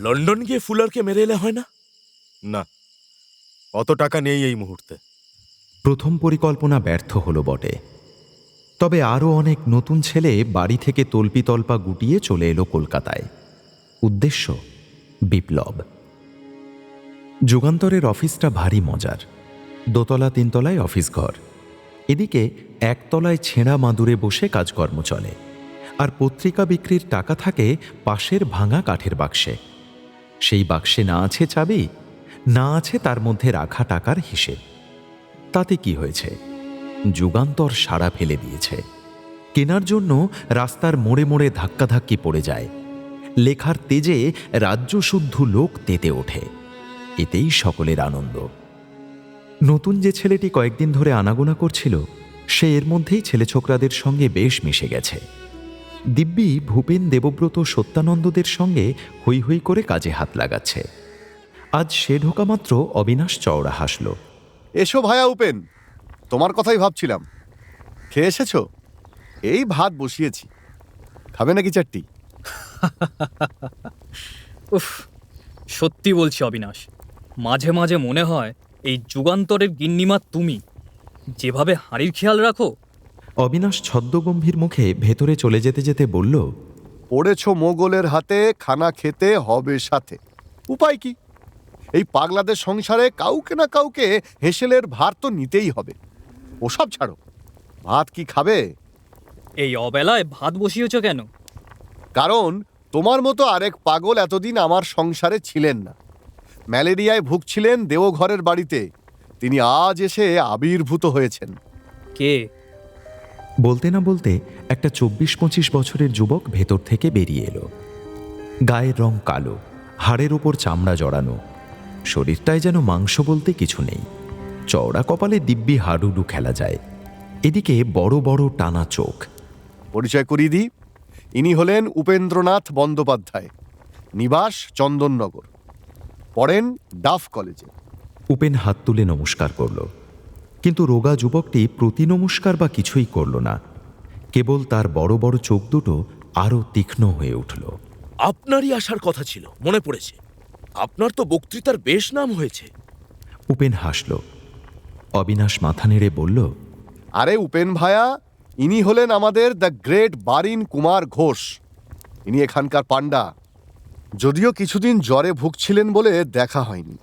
লন্ডন গিয়ে ফুলারকে মেরে এলে হয় না? না, অত টাকা নেই এই মুহূর্তে। প্রথম পরিকল্পনা ব্যর্থ হলো বটে, তবে আরও অনেক নতুন ছেলে বাড়ি থেকে তল্পিতল্পা গুটিয়ে চলে এলো কলকাতায়। উদ্দেশ্য বিপ্লব। যুগান্তরের অফিসটা ভারী মজার। দোতলা তিনতলায় অফিস ঘর, এদিকে একতলায় ছেঁড়া মাদুরে বসে কাজকর্ম চলে, আর পত্রিকা বিক্রির টাকা থাকে পাশের ভাঙা কাঠের বাক্সে। সেই বাক্সে না আছে চাবি, না আছে তার মধ্যে রাখা টাকার হিসেব। তাতে কি হয়েছে? যুগান্তর সাড়া ফেলে দিয়েছে। কেনার জন্য রাস্তার মোড়ে মোড়ে ধাক্কাধাক্কি পড়ে যায়। লেখার তেজে রাজ্যশুদ্ধ লোক তেতে ওঠে। এতেই সকলের আনন্দ। নতুন যে ছেলেটি কয়েকদিন ধরে আনাগোনা করছিল, সে এর মধ্যেই ছেলে ছোকরাদের সঙ্গে বেশ মিশে গেছে। দিব্যি ভূপেন, দেবব্রত, সত্যানন্দদের সঙ্গে হৈ হৈ করে কাজে হাত লাগাচ্ছে। আজ সে ঢোকা মাত্র অবিনাশ চওড়া হাসল। এসো ভায়া উপেন, তোমার কথাই ভাবছিলাম। খেয়ে এসেছো? এই ভাত বসিয়েছি, খাবে নাকি চারটি? উফ, সত্যি বলছি অবিনাশ, মাঝে মাঝে মনে হয় এই যুগান্তরের গিন্নিমা তুমি, যেভাবে হাঁড়ির খেয়াল রাখো। অবিনাশ ছদ্মগম্ভীর মুখে ভেতরে চলে যেতে যেতে বলল, পড়েছ মোগলের হাতে, খানা খেতে হবে সাথে। উপায় কি? এই পাগলাদের সংসারে কাউকে না কাউকে হেসেলের ভার তো নিতেই হবে। ওসব ছাড়ো, ভাত কি খাবে? এই অবেলায় ভাত বসিয়েছ কেন? কারণ তোমার মতো আরেক পাগল এতদিন আমার সংসারে ছিলেন না। ম্যালেরিয়ায় ভুগছিলেন দেওঘরের বাড়িতে, তিনি আজ এসে আবির্ভূত হয়েছেন। কে? বলতে না বলতে একটা 24-25 বছরের যুবক ভেতর থেকে বেরিয়ে এলো। গায়ের রং কালো, হাড়ের ওপর চামড়া জড়ানো, শরীরটায় যেন মাংস বলতে কিছু নেই। চওড়া কপালে দিব্যি হাডুডু খেলা যায়, এদিকে বড় বড় টানা চোখ। পরিচয় করিয়ে দিই, ইনি হলেন উপেন্দ্রনাথ বন্দ্যোপাধ্যায়, নিবাস চন্দননগর, পড়েন ডাফ কলেজে। উপেন হাত তুলে নমস্কার করল, কিন্তু রোগা যুবকটি প্রতি নমস্কার বা কিছুই করল না। কেবল তার বড় বড় চোখ দুটো আরও তীক্ষ্ণ হয়ে উঠল। আপনারই আসার কথা ছিল, মনে পড়েছে। আপনার তো বক্তৃতার বেশ নাম হয়েছে। উপেন হাসল। অবিনাশ মাথা নেড়ে বলল, আরে উপেন ভায়া, ইনি হলেন আমাদের দ্য গ্রেট বারিন কুমার ঘোষ। ইনি এখানকার পান্ডা, যদিও কিছুদিন জ্বরে ভুগছিলেন বলে দেখা হয়নি।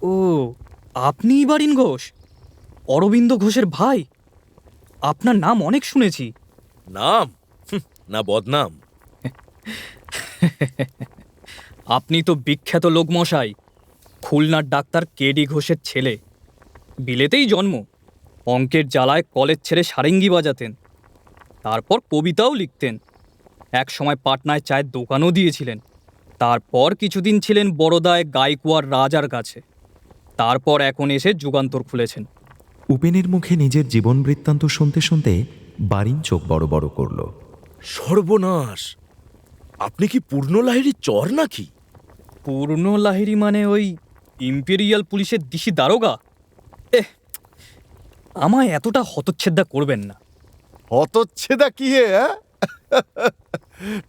ও, আপনিই বারিন ঘোষ, অরবিন্দ ঘোষের ভাই? আপনার নাম অনেক শুনেছি। নাম না বদনাম? আপনি তো বিখ্যাত লোকমশাই, খুলনার ডাক্তার কেডি ঘোষের ছেলে। বিলেতেই জন্ম, অঙ্কের জ্বালায় কলেজ ছেড়ে সারেঙ্গি বাজাতেন, তারপর কবিতাও লিখতেন। এক সময় পাটনায় চায়ের দোকানও দিয়েছিলেন। তারপর কিছুদিন ছিলেন বড়দায় গাইকোয়াড় রাজার কাছে। তারপর এখন এসে যুগান্তর খুলেছেন। উপেনের মুখে নিজের জীবন বৃত্তান্ত শুনতে শুনতে বারিন চোখ বড় বড় করল। সর্বনাশ! আপনি কি পূর্ণ লাহিড়ী চর নাকি? পূর্ণ লাহিড়ী মানে ওই ইম্পেরিয়াল পুলিশের দিশি দারোগা? আমায় এতটা হতচ্ছেদা করবেন না। হতচ্ছেদা কি হে?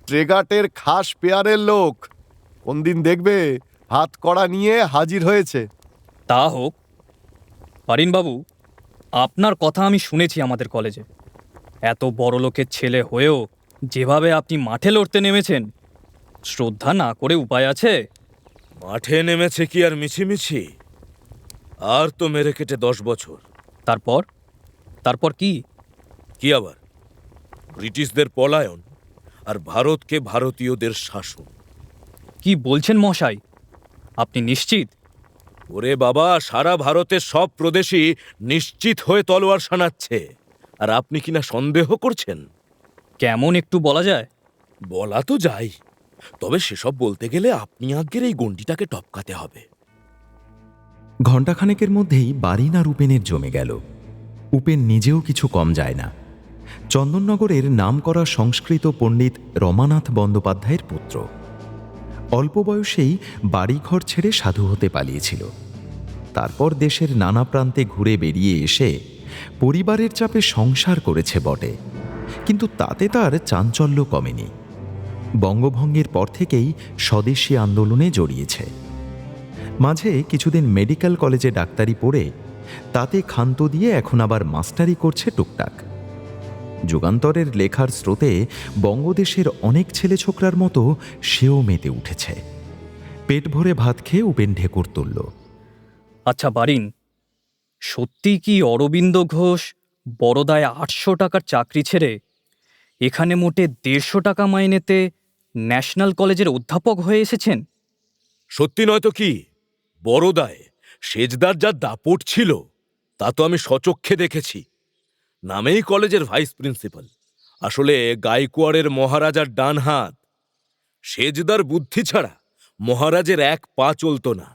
ট্রেগাটের খাস পেয়ারের লোক, কোন দিন দেখবে হাত কড়া নিয়ে হাজির হয়েছে। তা হোক। বারিনবাবু, আপনার কথা আমি শুনেছি আমাদের কলেজে। এত বড় লোকের ছেলে হয়েও যেভাবে আপনি মাঠে লড়তে নেমেছেন, শ্রদ্ধা না করে উপায় আছে? মাঠে নেমেছে কি আর মিছিমিছি? আর তো মেরে কেটে 10 বছর। তারপর তারপর কি? কি আবার? ব্রিটিশদের পলায়ন আর ভারতকে ভারতীয়দের শাসন। কি বলছেন মশাই? আপনি নিশ্চিত? ওরে বাবা, সারা ভারতের সব প্রদেশই নিশ্চিত হয়ে তলোয়ার শানাচ্ছে, আর আপনি কিনা সন্দেহ করছেন? কেমন একটু বলা যায়? বলা তো যায়, তবে সেসব বলতে গেলে আপনি আজ্ঞের এই গণ্ডিটাকে টপকাতে হবে। ঘণ্টাখানেকের মধ্যেই বারিন আর উপেনের জমে গেল। উপেন নিজেও কিছু কম যায় না। চন্দননগরের নামকরা সংস্কৃত পণ্ডিত রমানাথ বন্দ্যোপাধ্যায়ের পুত্র। অল্প বয়সেই বাড়িঘর ছেড়ে সাধু হতে পালিয়েছিল। তারপর দেশের নানা প্রান্তে ঘুরে বেরিয়ে এসে পরিবারের চাপে সংসার করেছে বটে, কিন্তু তাতে তার চাঞ্চল্য কমেনি। বঙ্গভঙ্গের পর থেকেই স্বদেশী আন্দোলনে জড়িয়েছে। মাঝে কিছুদিন মেডিকেল কলেজে ডাক্তারি পড়ে তাতে ক্ষান্ত দিয়ে এখন আবার মাস্টারি করছে টুকটাক। যুগান্তরের লেখার স্রোতে বঙ্গদেশের অনেক ছেলে ছোকরার মতো সেও মেতে উঠেছে। পেট ভরে ভাত খেয়ে উপেন ঢেকুর তুলল। আচ্ছা বারিন, সত্যি কি অরবিন্দ ঘোষ বরোদায় ৮০০ টাকার চাকরি ছেড়ে এখানে মোটে ১৫০ টাকা মাইনেতে ন্যাশনাল কলেজের অধ্যাপক হয়ে এসেছেন? সত্যি নয় তো কি? বরোদায় সেজদার যা দাপট ছিল তা তো আমি স্বচক্ষে দেখেছি। নামেই কলেজের ভাইস প্রিন্সিপাল, আসলে গাইকোয়াড়ের মহারাজার ডান হাত। সেজদার বুদ্ধি ছাড়া মহারাজের এক পা চলত না।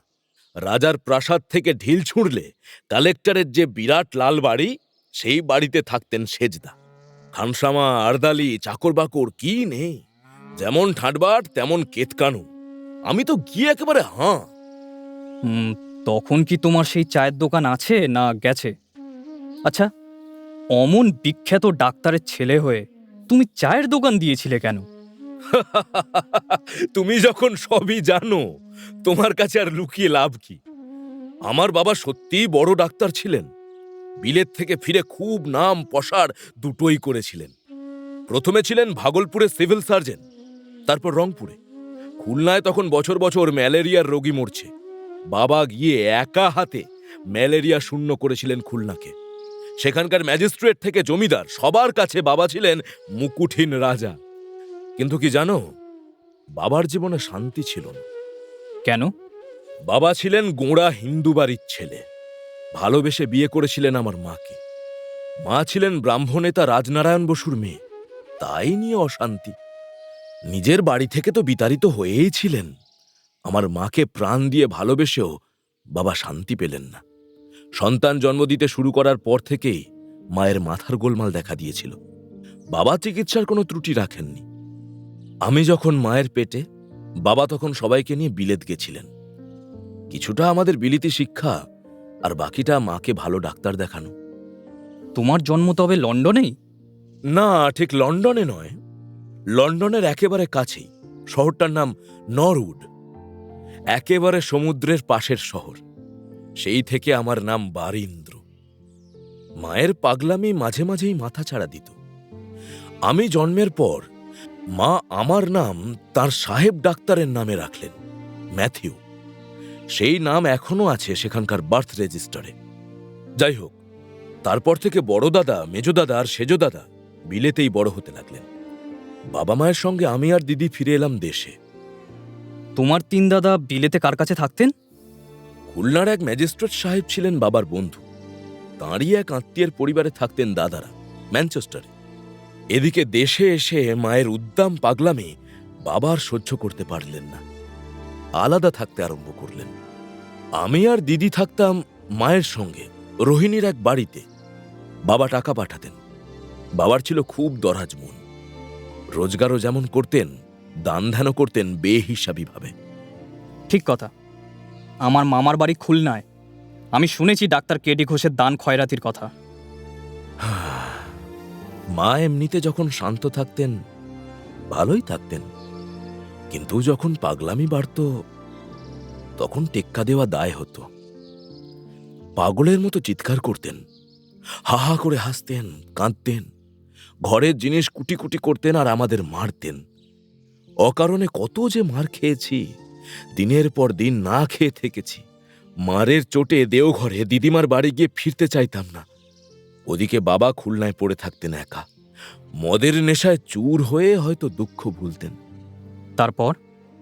রাজার প্রাসাদ থেকে ঢিল ছুঁড়লে কালেক্টরের যে বিরাট লাল বাড়ি, সেই বাড়িতে থাকতেন সেজদা। খানসামা, আরদালি, চাকর বাকর কি নেই, যেমন ঠাটবাট তেমন কেতকানু। আমি তো গিয়ে একেবারে হাঁ। তখন কি তোমার সেই চায়ের দোকান আছে না গেছে? আচ্ছা, অমন বিখ্যাত ডাক্তারের ছেলে হয়ে তুমি চায়ের দোকান দিয়েছিলে কেন? তুমি যখন সবই জানো, তোমার কাছে আর লুকিয়ে লাভ কি? আমার বাবা সত্যিই বড় ডাক্তার ছিলেন। বিলেত থেকে ফিরে খুব নাম পসার দুটোই করেছিলেন। প্রথমে ছিলেন ভাগলপুরে সিভিল সার্জন, তারপর রংপুরে। খুলনায় তখন বছর বছর ম্যালেরিয়ার রোগী মরছে। বাবা গিয়ে একা হাতে ম্যালেরিয়া শূন্য করেছিলেন খুলনাকে। সেখানকার ম্যাজিস্ট্রেট থেকে জমিদার সবার কাছে বাবা ছিলেন মুকুটহীন রাজা। কিন্তু কি জানো, বাবার জীবনে শান্তি ছিল না। কেন? বাবা ছিলেন গোঁড়া হিন্দু বাড়ির ছেলে, ভালোবেসে বিয়ে করেছিলেন আমার মাকে। মা ছিলেন ব্রাহ্মণ নেতা রাজনারায়ণ বসুর মেয়ে, তাই নিয়ে অশান্তি। নিজের বাড়ি থেকে তো বিতাড়িত হয়েই ছিলেন। আমার মাকে প্রাণ দিয়ে ভালোবেসেও বাবা শান্তি পেলেন না। সন্তান জন্ম দিতে শুরু করার পর থেকেই মায়ের মাথার গোলমাল দেখা দিয়েছিল। বাবা চিকিৎসার কোনো ত্রুটি রাখেননি। আমি যখন মায়ের পেটে, বাবা তখন সবাইকে নিয়ে বিলেত গেছিলেন। কিছুটা আমাদের বিলিতি শিক্ষা, আর বাকিটা মাকে ভালো ডাক্তার দেখানো। তোমার জন্ম তবে লন্ডনেই? না, ঠিক লন্ডনে নয়, লন্ডনের একেবারে কাছেই। শহরটার নাম নরউড, একেবারে সমুদ্রের পাশের শহর। সেই থেকে আমার নাম বারীন্দ্র। মায়ের পাগলামি মাঝে মাঝেই মাথা ছাড়া দিত। আমি জন্মের পর মা আমার নাম তার সাহেব ডাক্তারের নামে রাখলেন, ম্যাথিউ। সেই নাম এখনো আছে সেখানকার বার্থ রেজিস্টারে। যাই হোক, তারপর থেকে বড় দাদা, মেজো দাদা আর সেজো দাদা বিলেতেই বড় হতে লাগলেন। বাবা মায়ের সঙ্গে আমি আর দিদি ফিরে এলাম দেশে। তোমার তিন দাদা বিলেতে কার কাছে থাকতেন? খুলনার এক ম্যাজিস্ট্রেট সাহেব ছিলেন বাবার বন্ধু, তাঁরই এক আত্মীয়ের পরিবারে থাকতেন দাদারা ম্যানচেস্টারে। এদিকে দেশে এসে মায়ের উদ্দাম পাগলামি বাবার সহ্য করতে পারলেন না, আলাদা থাকতে আরম্ভ করলেন। আমি আর দিদি থাকতাম মায়ের সঙ্গে রোহিণীর এক বাড়িতে। বাবা টাকা পাঠাতেন। বাবার ছিল খুব দরাজ মন। রোজগারও যেমন করতেন, দান ধ্যানও করতেন বেহিসাবি ভাবে। ঠিক কথা। আমার মামার বাড়ি খুলনায়। আমি শুনেছি ডাক্তার কেডি ঘোষের দান খয়রাতির কথা। মা এমনিতে যখন শান্ত থাকতেন, ভালোই থাকতেন, কিন্তু যখন পাগলামি বাড়ত তখন টেক্কা দেওয়া দায় হতো। পাগলের মতো চিৎকার করতেন, হা হা করে হাসতেন, কাঁদতেন, ঘরের জিনিস কুটি কুটি করতেন আর আমাদের মারতেন। অকারণে কত যে মার খেয়েছি, দিনের পর দিন না খেয়ে থেকেছি। মারের চোটে দেওঘরে দিদিমার বাড়ি গিয়ে ফিরতে চাইতাম না। ওদিকে বাবা খুলনায় পড়ে থাকতেন একা, মদের নেশায় চুর হয়ে হয়তো দুঃখ ভুলতেন।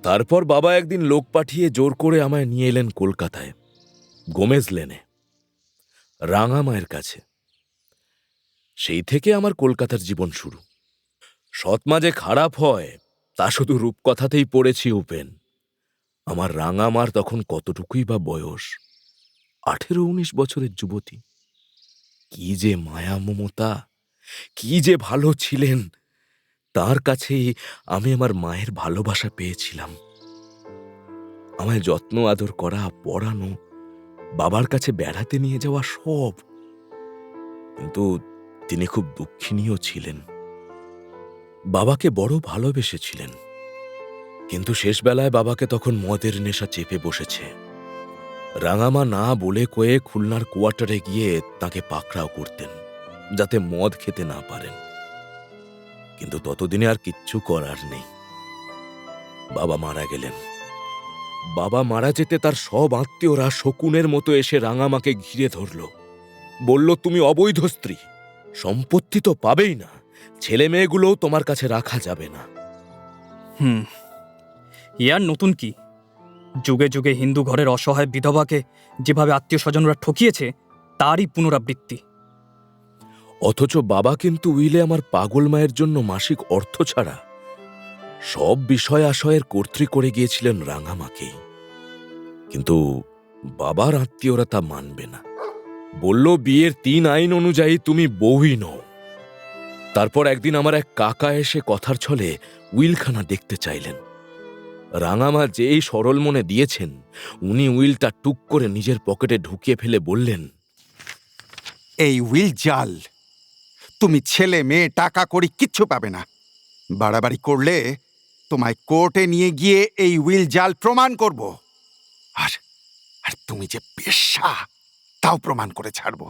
তারপর বাবা একদিন লোক পাঠিয়ে জোর করে আমায় নিয়ে এলেন কলকাতায়, গোমেজ লেনে, রাঙামায়ের কাছে। সেই থেকে আমার কলকাতার জীবন শুরু। সৎমা যে খারাপ হয় তা শুধু রূপকথাতেই পড়েছি উপেন। আমার রাঙামার তখন কতটুকুই বা বয়স, 18-19 বছরের যুবতী। কি যে মায়া মমতা, কি যে ভালো ছিলেন, তার কাছেই আমি আমার মায়ের ভালোবাসা পেয়েছিলাম। আমায় যত্ন আদর করা, পড়ানো, বাবার কাছে বেড়াতে নিয়ে যাওয়া, সব। কিন্তু তিনি খুব দুঃখিনীও ছিলেন। বাবাকে বড় ভালোবেসেছিলেন, কিন্তু শেষবেলায় বাবাকে তখন মদের নেশা চেপে বসেছে। রাঙামা না বলে কয়ে খুলনার কোয়ার্টারে গিয়ে তাকে পাকড়াও করতেন, যাতে মদ খেতে না পারেন। কিন্তু ততদিনে আর কিচ্ছু করার নেই। বাবা মারা গেলেন। বাবা মারা যেতে তার সব আত্মীয়রা শকুনের মতো এসে রাঙামাকে ঘিরে ধরল। বলল, তুমি অবৈধ স্ত্রী, সম্পত্তি তো পাবেই না, ছেলে মেয়েগুলোও তোমার কাছে রাখা যাবে না। ইয়ার নতুন কি? যুগে যুগে হিন্দু ঘরের অসহায় বিধবাকে যেভাবে আত্মীয় স্বজনরা ঠকিয়েছে তারই পুনরাবৃত্তি। অথচ বাবা কিন্তু উইলে আমার পাগল মায়ের জন্য মাসিক অর্থ ছাড়া সব বিষয় আশয়ের কর্ত্রী করে গিয়েছিলেন রাঙামাকেই। কিন্তু বাবার আত্মীয়রা তা মানবে না। বলল, বিয়ের 3 আইন অনুযায়ী তুমি বউই নও। তারপর একদিন আমার এক কাকা এসে কথার ছলে উইলখানা দেখতে চাইলেন। রাঙামা যেই সরল মনে দিয়েছেন, উনি উইলটা টুক করে নিজের পকেটে ঢুকিয়ে ফেলে বললেন, এই উইল জাল। তুমি ছেলে মেয়ে টাকা করি কিচ্ছু পাবে না। বাড়াবাড়ি করলে তোমায় কোর্টে নিয়ে গিয়ে এই উইল জাল প্রমাণ করব। আর আর তুমি যে পেশা তাও প্রমাণ করে ছাড়ব।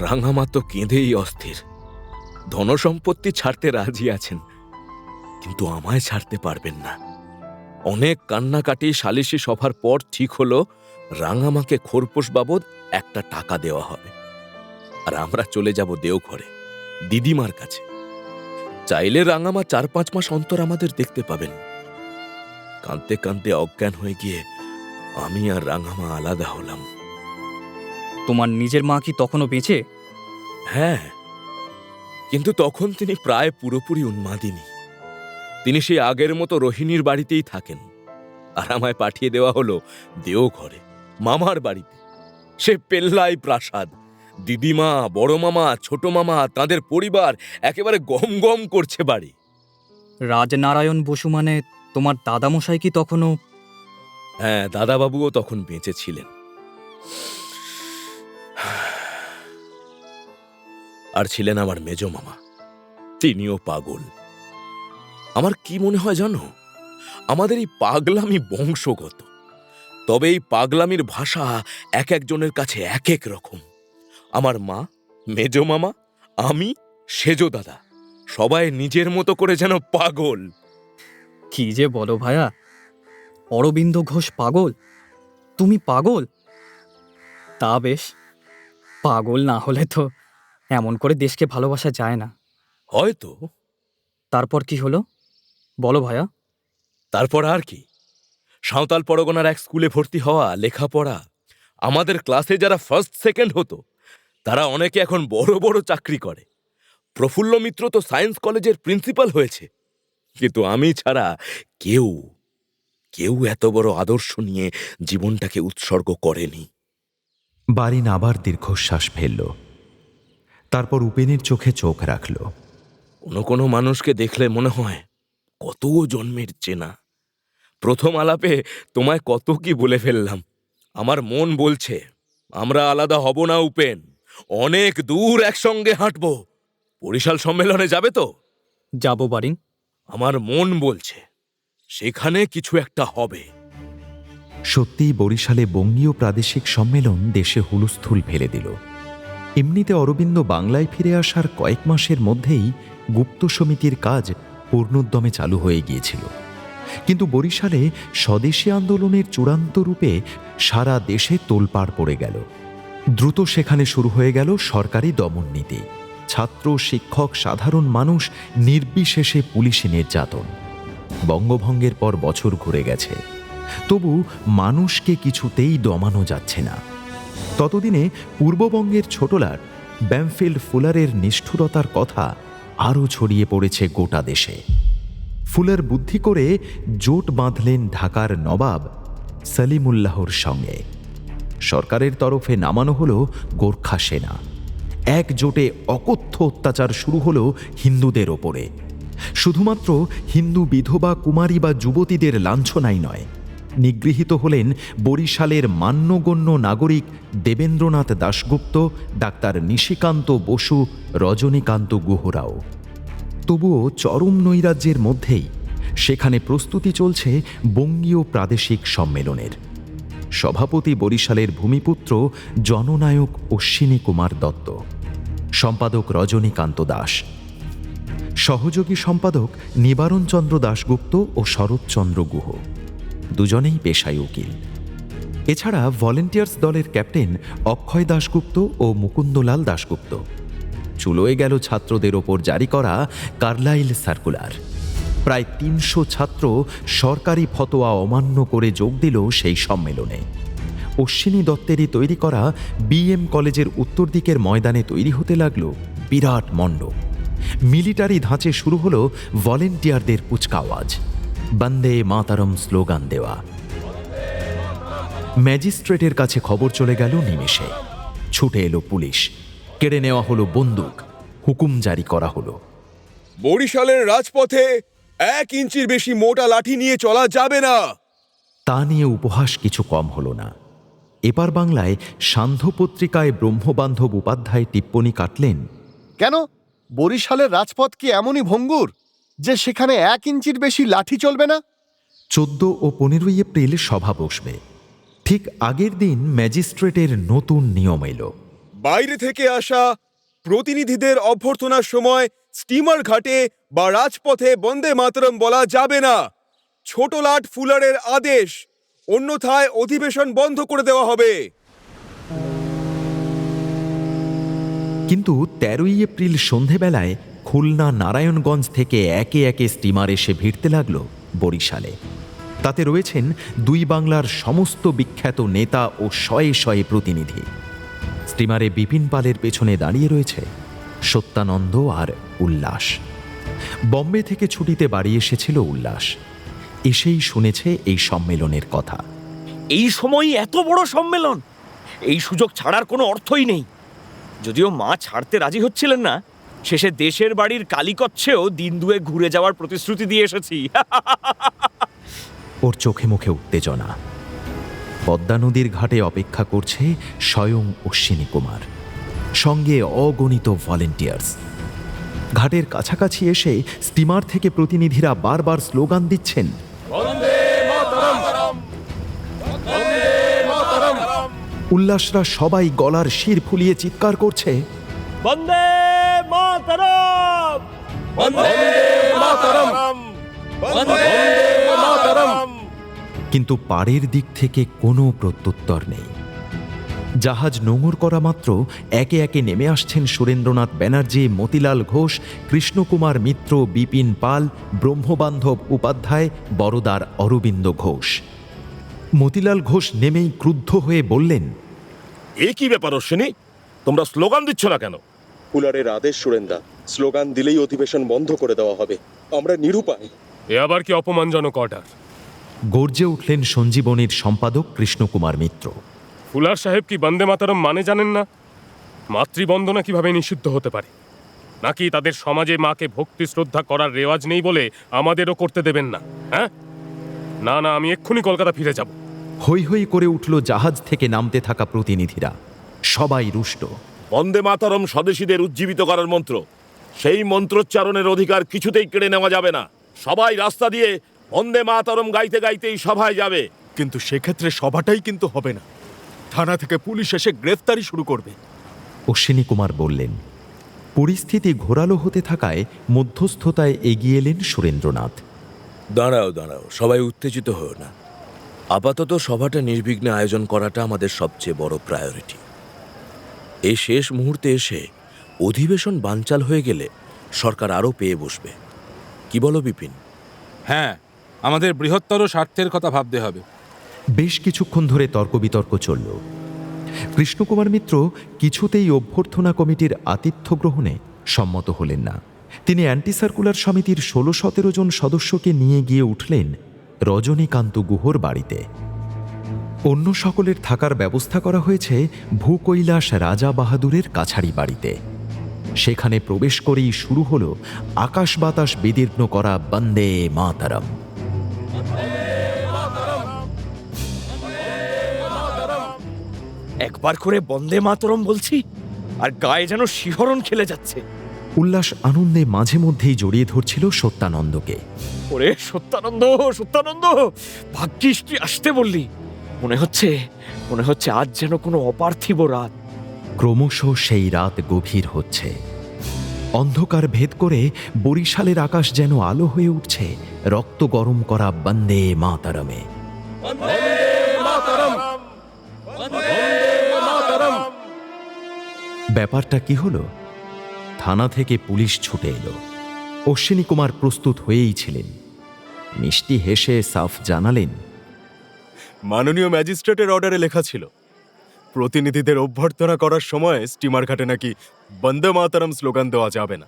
রাঙামা তো কেঁদেই অস্থির। ধনসম্পত্তি ছাড়তে রাজি আছেন, কিন্তু আমায় ছাড়তে পারবেন না। অনেক কান্নাকাটি সালিশি সভার পর ঠিক হলো, রাঙামাকে খোরপোশ বাবদ একটা টাকা দেওয়া হবে, আর আমরা চলে যাব দেওঘরে, দিদিমার কাছে। চাইলে রাঙামা 4-5 মাস অন্তর আমাদের দেখতে পাবেন। কাঁদতে কাঁদতে অজ্ঞান হয়ে গিয়ে আমি আর রাঙামা আলাদা হলাম। তোমার নিজের মা কি তখনও বেঁচে? হ্যাঁ, কিন্তু তখন তিনি প্রায় পুরোপুরি উন্মাদিনী। তিনি সেই আগের মতো রোহিণীর বাড়িতেই থাকেন, আর আমায় পাঠিয়ে দেওয়া হলো দেওঘরে, মামার বাড়িতে। সে পেল্লাই প্রাসাদ। দিদিমা, বড় মামা, ছোট মামা, তাদের পরিবার একেবারে গম গম করছে বাড়ি। রাজনারায়ণ বসু মানে তোমার দাদামশাই কি তখনও? হ্যাঁ, দাদাবাবুও তখন বেঁচে ছিলেন। আর ছিলেন আমার মেজ মামা, তিনিও পাগল। আমার কি মনে হয় জানো, আমাদের এই পাগলামি বংশগত। তবে এই পাগলামির ভাষা এক একজনের কাছে এক এক রকম। আমার মা, মেজ মামা, আমি, সেজ দাদা, সবাই নিজের মতো করে যেন পাগল। কি যে বলো ভায়া, অরবিন্দ ঘোষ পাগল, তুমি পাগল? তা বেশ, পাগল না হলে তো এমন করে দেশকে ভালোবাসা যায় না। হয়তো। তারপর কি হলো বলো ভায়া? তারপর আর কি, সাঁওতাল পরগনার এক স্কুলে ভর্তি হওয়া, লেখাপড়া। আমাদের ক্লাসে যারা ফার্স্ট সেকেন্ড হতো তারা অনেকে এখন বড় বড় চাকরি করে। প্রফুল্ল মিত্র তো সায়েন্স কলেজের প্রিন্সিপাল হয়েছে। কিন্তু আমি ছাড়া কেউ কেউ এত বড় আদর্শ নিয়ে জীবনটাকে উৎসর্গ করেনি। বারিন আবার দীর্ঘশ্বাস ফেলল, তারপর উপেনের চোখে চোখ রাখল। কোনো কোনো মানুষকে দেখলে মনে হয় কত জন্মের চেনা। প্রথম আলাপে তোমায় কত কি বলে ফেললাম। আমার মন বলছে আমরা আলাদা হব না উপেন, অনেক দূর একসঙ্গে হাঁটব। বরিশাল সম্মেলনে যাবে তো? যাব বারিন। আমার মন বলছে সেখানে কিছু একটা হবে। সত্যিই বরিশালে বঙ্গীয় প্রাদেশিক সম্মেলন দেশে হুলস্থুল ফেলে দিল। এমনিতে অরবিন্দ বাংলায় ফিরে আসার কয়েক মাসের মধ্যেই গুপ্ত সমিতির কাজ পূর্ণোদ্যমে চালু হয়ে গিয়েছিল। কিন্তু বরিশালে স্বদেশী আন্দোলনের চূড়ান্ত রূপে সারা দেশে তোলপাড় পড়ে গেল। দ্রুত সেখানে শুরু হয়ে গেল সরকারি দমন নীতি। ছাত্র, শিক্ষক, সাধারণ মানুষ নির্বিশেষে পুলিশি নির্যাতন। বঙ্গভঙ্গের পর বছর ঘুরে গেছে, তবু মানুষকে কিছুতেই দমানো যাচ্ছে না। ততদিনে পূর্ববঙ্গের ছোটলাট ব্যামফিল্ড ফুলারের নিষ্ঠুরতার কথা আরও ছড়িয়ে পড়েছে গোটা দেশে। ফুলার বুদ্ধি করে জোট বাঁধলেন ঢাকার নবাব সলিমুল্লাহর সঙ্গে। সরকারের তরফে নামানো হলো গোর্খা সেনা। এক জোটে অকথ্য অত্যাচার শুরু হলো হিন্দুদের ওপরে। শুধুমাত্র হিন্দু বিধবা, কুমারী বা যুবতীদের লাঞ্ছনাই নয়, নিগৃহীত হলেন বরিশালের মান্যগণ্য নাগরিক দেবেন্দ্রনাথ দাশগুপ্ত, ডাক্তার নিশিকান্ত বসু, রজনীকান্ত গুহরাও। তবুও চরম নৈরাজ্যের মধ্যেই সেখানে প্রস্তুতি চলছে বঙ্গীয় প্রাদেশিক সম্মেলনের। সভাপতি বরিশালের ভূমিপুত্র জননায়ক অশ্বিনী কুমার দত্ত, সম্পাদক রজনীকান্ত দাস, সহযোগী সম্পাদক নিবারণচন্দ্র দাশগুপ্ত ও শরৎচন্দ্র গুহ, দুজনেই পেশায় উকিল। এছাড়া ভলেন্টিয়ার্স দলের ক্যাপ্টেন অক্ষয় দাশগুপ্ত ও মুকুন্দলাল দাশগুপ্ত। চুলোয় গেল ছাত্রদের ওপর জারি করা কার্লাইল সার্কুলার। প্রায় ৩০০ ছাত্র সরকারি ফতোয়া অমান্য করে যোগ দিল সেই সম্মেলনে। অশ্বিনী দত্তেরই তৈরি করা বিএম কলেজের উত্তর দিকের ময়দানে তৈরি হতে লাগল বিরাট মণ্ডপ। মিলিটারি ধাঁচে শুরু হলো ভলেন্টিয়ারদের কুচকাওয়াজ, বন্দে মাতরম স্লোগান দেওয়া। ম্যাজিস্ট্রেটের কাছে খবর চলে গেল নিমেষে। ছুটে এলো পুলিশ, কেড়ে নেওয়া হলো বন্দুক, হুকুম জারি করা হলো। বরিশালের রাজপথে 1 ইঞ্চির বেশি মোটা লাঠি নিয়ে চলা যাবে না। তা নিয়ে উপহাস কিছু কম হলো না। এপার বাংলায় সান্ধ্য পত্রিকায় ব্রহ্মবান্ধব উপাধ্যায় টিপ্পনী কাটলেন, কেন বরিশালের রাজপথ কি এমনই ভঙ্গুর যে সেখানে 1 ইঞ্চির বেশি লাঠি চলবে না? 14 ও 15 এপ্রিল সভা বসবে। ঠিক আগের দিন ম্যাজিস্ট্রেটের নতুন নিয়ম এলো। বাইরে থেকে আসা প্রতিনিধিদের অভ্যর্থনার সময় স্টিমার ঘাটে বা রাজপথে বন্দে মাতরম বলা যাবে না। ছোটলাট ফুলারের আদেশ, অন্যথায় অধিবেশন বন্ধ করে দেওয়া হবে। কিন্তু 13 এপ্রিল সন্ধেবেলায় খুলনা, নারায়ণগঞ্জ থেকে একে একে স্টিমার এসে ভিড়তে লাগলো বরিশালে। তাতে রয়েছেন 2 বাংলার সমস্ত বিখ্যাত নেতা ও শয়ে শয়ে প্রতিনিধি। স্টিমারে বিপিন পালের পেছনে দাঁড়িয়ে রয়েছে সত্যানন্দ আর উল্লাস। বম্বে থেকে ছুটিতে বাড়ি এসেছিল উল্লাস। এসেই শুনেছে এই সম্মেলনের কথা। এই সময়ই এত বড় সম্মেলন, এই সুযোগ ছাড়ার কোনো অর্থই নেই। যদিও মা ছাড়তে রাজি হচ্ছিলেন না, শেষে দেশের বাড়ির কালিকচ্ছেও দিন দুয়ে ঘুরে যাওয়ার প্রতিশ্রুতি দিয়ে এসেছি। ওর চোখে মুখে উত্তেজনা। পদ্মা নদীর ঘাটে অপেক্ষা করছে স্বয়ং অশ্বিনী কুমার, সঙ্গে অগণিত ভলেন্টিয়ার্স। ঘাটের কাছাকাছি এসে স্টিমার থেকে প্রতিনিধিরা বারবার স্লোগান দিচ্ছেন, উল্লাসরা সবাই গলার শির ফুলিয়ে চিৎকার করছে, বন্দে মাতরম, বন্দে মাতরম, বন্দে মাতরম। কিন্তু পাড়ের দিক থেকে কোনো প্রত্যুত্তর নেই। জাহাজ নোঙর করা মাত্র একে একে নেমে আসছেন সুরেন্দ্রনাথ ব্যানার্জি, মতিলাল ঘোষ, কৃষ্ণকুমার মিত্র, বিপিন পাল, ব্রহ্মবান্ধব উপাধ্যায়, বরদার অরবিন্দ ঘোষ। মতিলাল ঘোষ নেমেই ক্রুদ্ধ হয়ে বললেন, এ কি ব্যাপার অশ্বিনী, তোমরা স্লোগান দিচ্ছ না কেন? ফুলারের আদেশ সুরেন্দা, স্লোগান দিলেই অধিবেশন বন্ধ করে দেওয়া হবে, আমরা নিরুপায়। এ আবার কি অপমানজনক অর্ডার? গর্জে উঠলেন সঞ্জীবনীর সম্পাদক কৃষ্ণকুমার মিত্র। ফুলার সাহেব কি বন্দে মাতরম মানে জানেন না? মাতৃবন্দনা কিভাবে নিষিদ্ধ হতে পারে? নাকি তাদের সমাজে মাকে ভক্তি শ্রদ্ধা করার রেওয়াজ নেই বলে আমাদেরও করতে দেবেন না? হ্যাঁ, না না, আমি এক্ষুনি কলকাতা ফিরে যাব। হৈ হৈ করে উঠল জাহাজ থেকে নামতে থাকা প্রতিনিধিরা। সবাই রুষ্ট। বন্দে মাতরম স্বদেশীদের উজ্জীবিত করার মন্ত্র, সেই মন্ত্রোচ্চারণের অধিকার কিছুতেই কেড়ে নেওয়া যাবে না। সবাই রাস্তা দিয়ে বন্দে মাতরম গাইতে গাইতেই সভায় যাবে। কিন্তু সেক্ষেত্রে সভাটাই কিন্তু হবে না, থানা থেকে পুলিশ এসে গ্রেফতারি শুরু করবে। অশ্বিনী কুমার বললেন। পরিস্থিতি ঘোরালো হতে থাকায় মধ্যস্থতায় এগিয়ে এলেন সুরেন্দ্রনাথ। দাঁড়াও দাঁড়াও, সবাই উত্তেজিত হও না। আপাতত সভাটা নির্বিঘ্নে আয়োজন করাটা আমাদের সবচেয়ে বড় প্রায়োরিটি। এই শেষ মুহূর্তে এসে অধিবেশন বানচাল হয়ে গেলে সরকার আরও পেয়ে বসবে। কি বলো বিপিন? হ্যাঁ, আমাদের বৃহত্তর স্বার্থের কথা ভাবতে হবে। বেশ কিছুক্ষণ ধরে তর্ক বিতর্ক চলল। কৃষ্ণকুমার মিত্র কিছুতেই অভ্যর্থনা কমিটির আতিথ্য গ্রহণে সম্মত হলেন না। তিনি অ্যান্টি সার্কুলার সমিতির ১৬-১৭ জন সদস্যকে নিয়ে গিয়ে উঠলেন রজনীকান্ত গুহর বাড়িতে। অন্য সকলের থাকার ব্যবস্থা করা হয়েছে ভূকৈলাস রাজা বাহাদুরের কাছারি বাড়িতে। সেখানে প্রবেশ করেই শুরু হল আকাশ বাতাস বিদীর্ণ করা বন্দে মাতরম। একবার করে বন্দে মাতরম বলছি, আর গায়ে যেন শিহরণ খেলে যাচ্ছে। উল্লাস আনন্দে মাঝে মধ্যেই জড়িয়ে ধরছিল সত্যানন্দকে। ওরে সত্যানন্দ, সত্যানন্দ, ভাগ্যিস তুই আসতে বললি। মনে হচ্ছে আজ যেন কোনো অপার্থিব রাত। ক্রমশ সেই রাত গভীর হচ্ছে। অন্ধকার ভেদ করে বরিশালের আকাশ যেন আলো হয়ে উঠছে রক্ত গরম করা বন্দে মাতরমে। ব্যাপারটা কি হলো? থানা থেকে পুলিশ ছুটে এলো। অশ্বিনী কুমার প্রস্তুত হয়েই ছিলেন। মিষ্টি হেসে সাফ জানালেন, মাননীয় ম্যাজিস্ট্রেটের অর্ডারে লেখা ছিল প্রতিনিধিদের অভ্যর্থনা করার সময় স্টিমার ঘাটে নাকি বন্দে মাতরম স্লোগান দেওয়া যাবে না।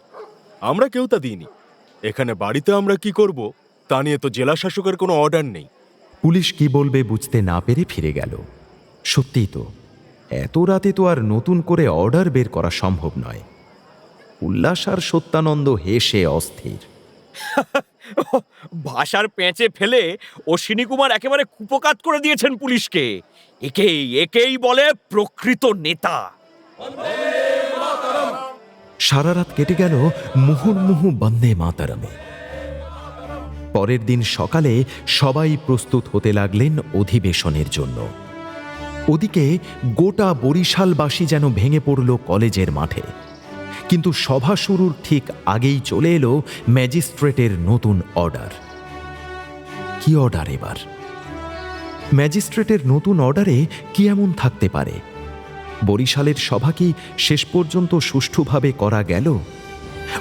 আমরা কেউ তা দিইনি। এখানে বাড়িতে আমরা কি করব তা নিয়ে তো জেলা শাসকের কোনো অর্ডার নেই। পুলিশ কি বলবে বুঝতে না পেরে ফিরে গেল। সত্যিই তো, এত রাতে তো আর নতুন করে অর্ডার বের করা সম্ভব নয়। উল্লাস আর সত্যানন্দ হেসে অস্থির। ভাষার পেঁচে ফেলে অশ্বিনী কুমার একেবারে কুপকাত করে দিয়েছেন পুলিশকে। একেই বলে প্রকৃত নেতা। সারা রাত কেটে গেল মুহুর্মুহু বন্দে মাতরমে। পরের দিন সকালে সবাই প্রস্তুত হতে লাগলেন অধিবেশনের জন্য। ওদিকে গোটা বরিশালবাসী যেন ভেঙে পড়ল কলেজের মাঠে। কিন্তু সভা শুরুর ঠিক আগেই চলে এলো ম্যাজিস্ট্রেটের নতুন অর্ডার। কি অর্ডার এবার? ম্যাজিস্ট্রেটের নতুন অর্ডারে কি এমন থাকতে পারে? বরিশালের সভা কি শেষ পর্যন্ত সুষ্ঠুভাবে করা গেল?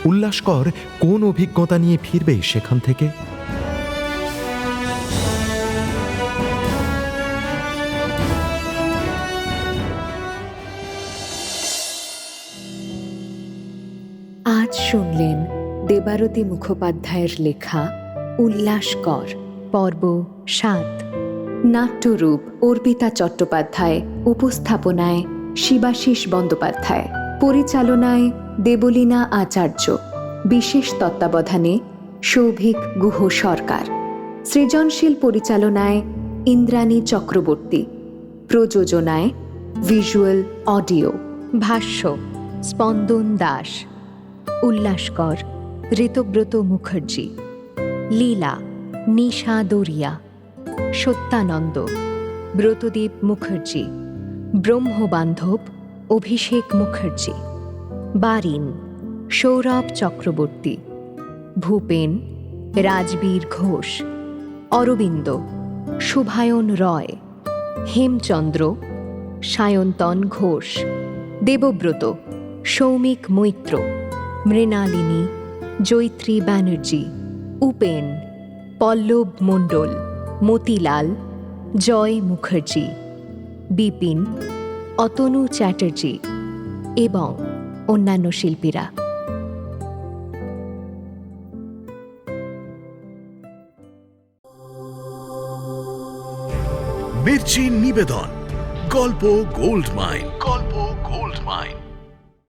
উল্লাসকর কোন অভিজ্ঞতা নিয়ে ফিরবে সেখান থেকে? আজ শুনলেন দেবারতী মুখোপাধ্যায়ের লেখা উল্লাসকর পর্ব ৭। নাট্যরূপ অর্পিতা চট্টোপাধ্যায়, উপস্থাপনায় শিবাশিস বন্দ্যোপাধ্যায়, পরিচালনায় দেবলীনা আচার্য, বিশেষ তত্ত্বাবধানে সৌভিক গুহ সরকার, সৃজনশীল পরিচালনায় ইন্দ্রাণী চক্রবর্তী, প্রযোজনায় ভিজুয়াল অডিও। ভাষ্য স্পন্দন দাস, উল্লাসকর ঋতব্রত মুখার্জি, লীলা নিশা দরিয়া, সত্যানন্দ ব্রতদীপ মুখার্জি, ব্রহ্মবান্ধব অভিষেক মুখার্জি, বারিন সৌরভ চক্রবর্তী, ভূপেন রাজবীর ঘোষ, অরবিন্দ শুভায়ন রয়, হেমচন্দ্র সায়ন্তন ঘোষ, দেবব্রত সৌমিক মৈত্র, মৃণালিনী জৈত্রী ব্যানার্জি, উপেন পল্লব মণ্ডল, মতিলাল জয় মুখার্জি, বিপিন অতনু চ্যাটার্জি এবং অন্যান্য শিল্পীরা। মির্চি নিবেদন গল্প গোল্ড মাইন।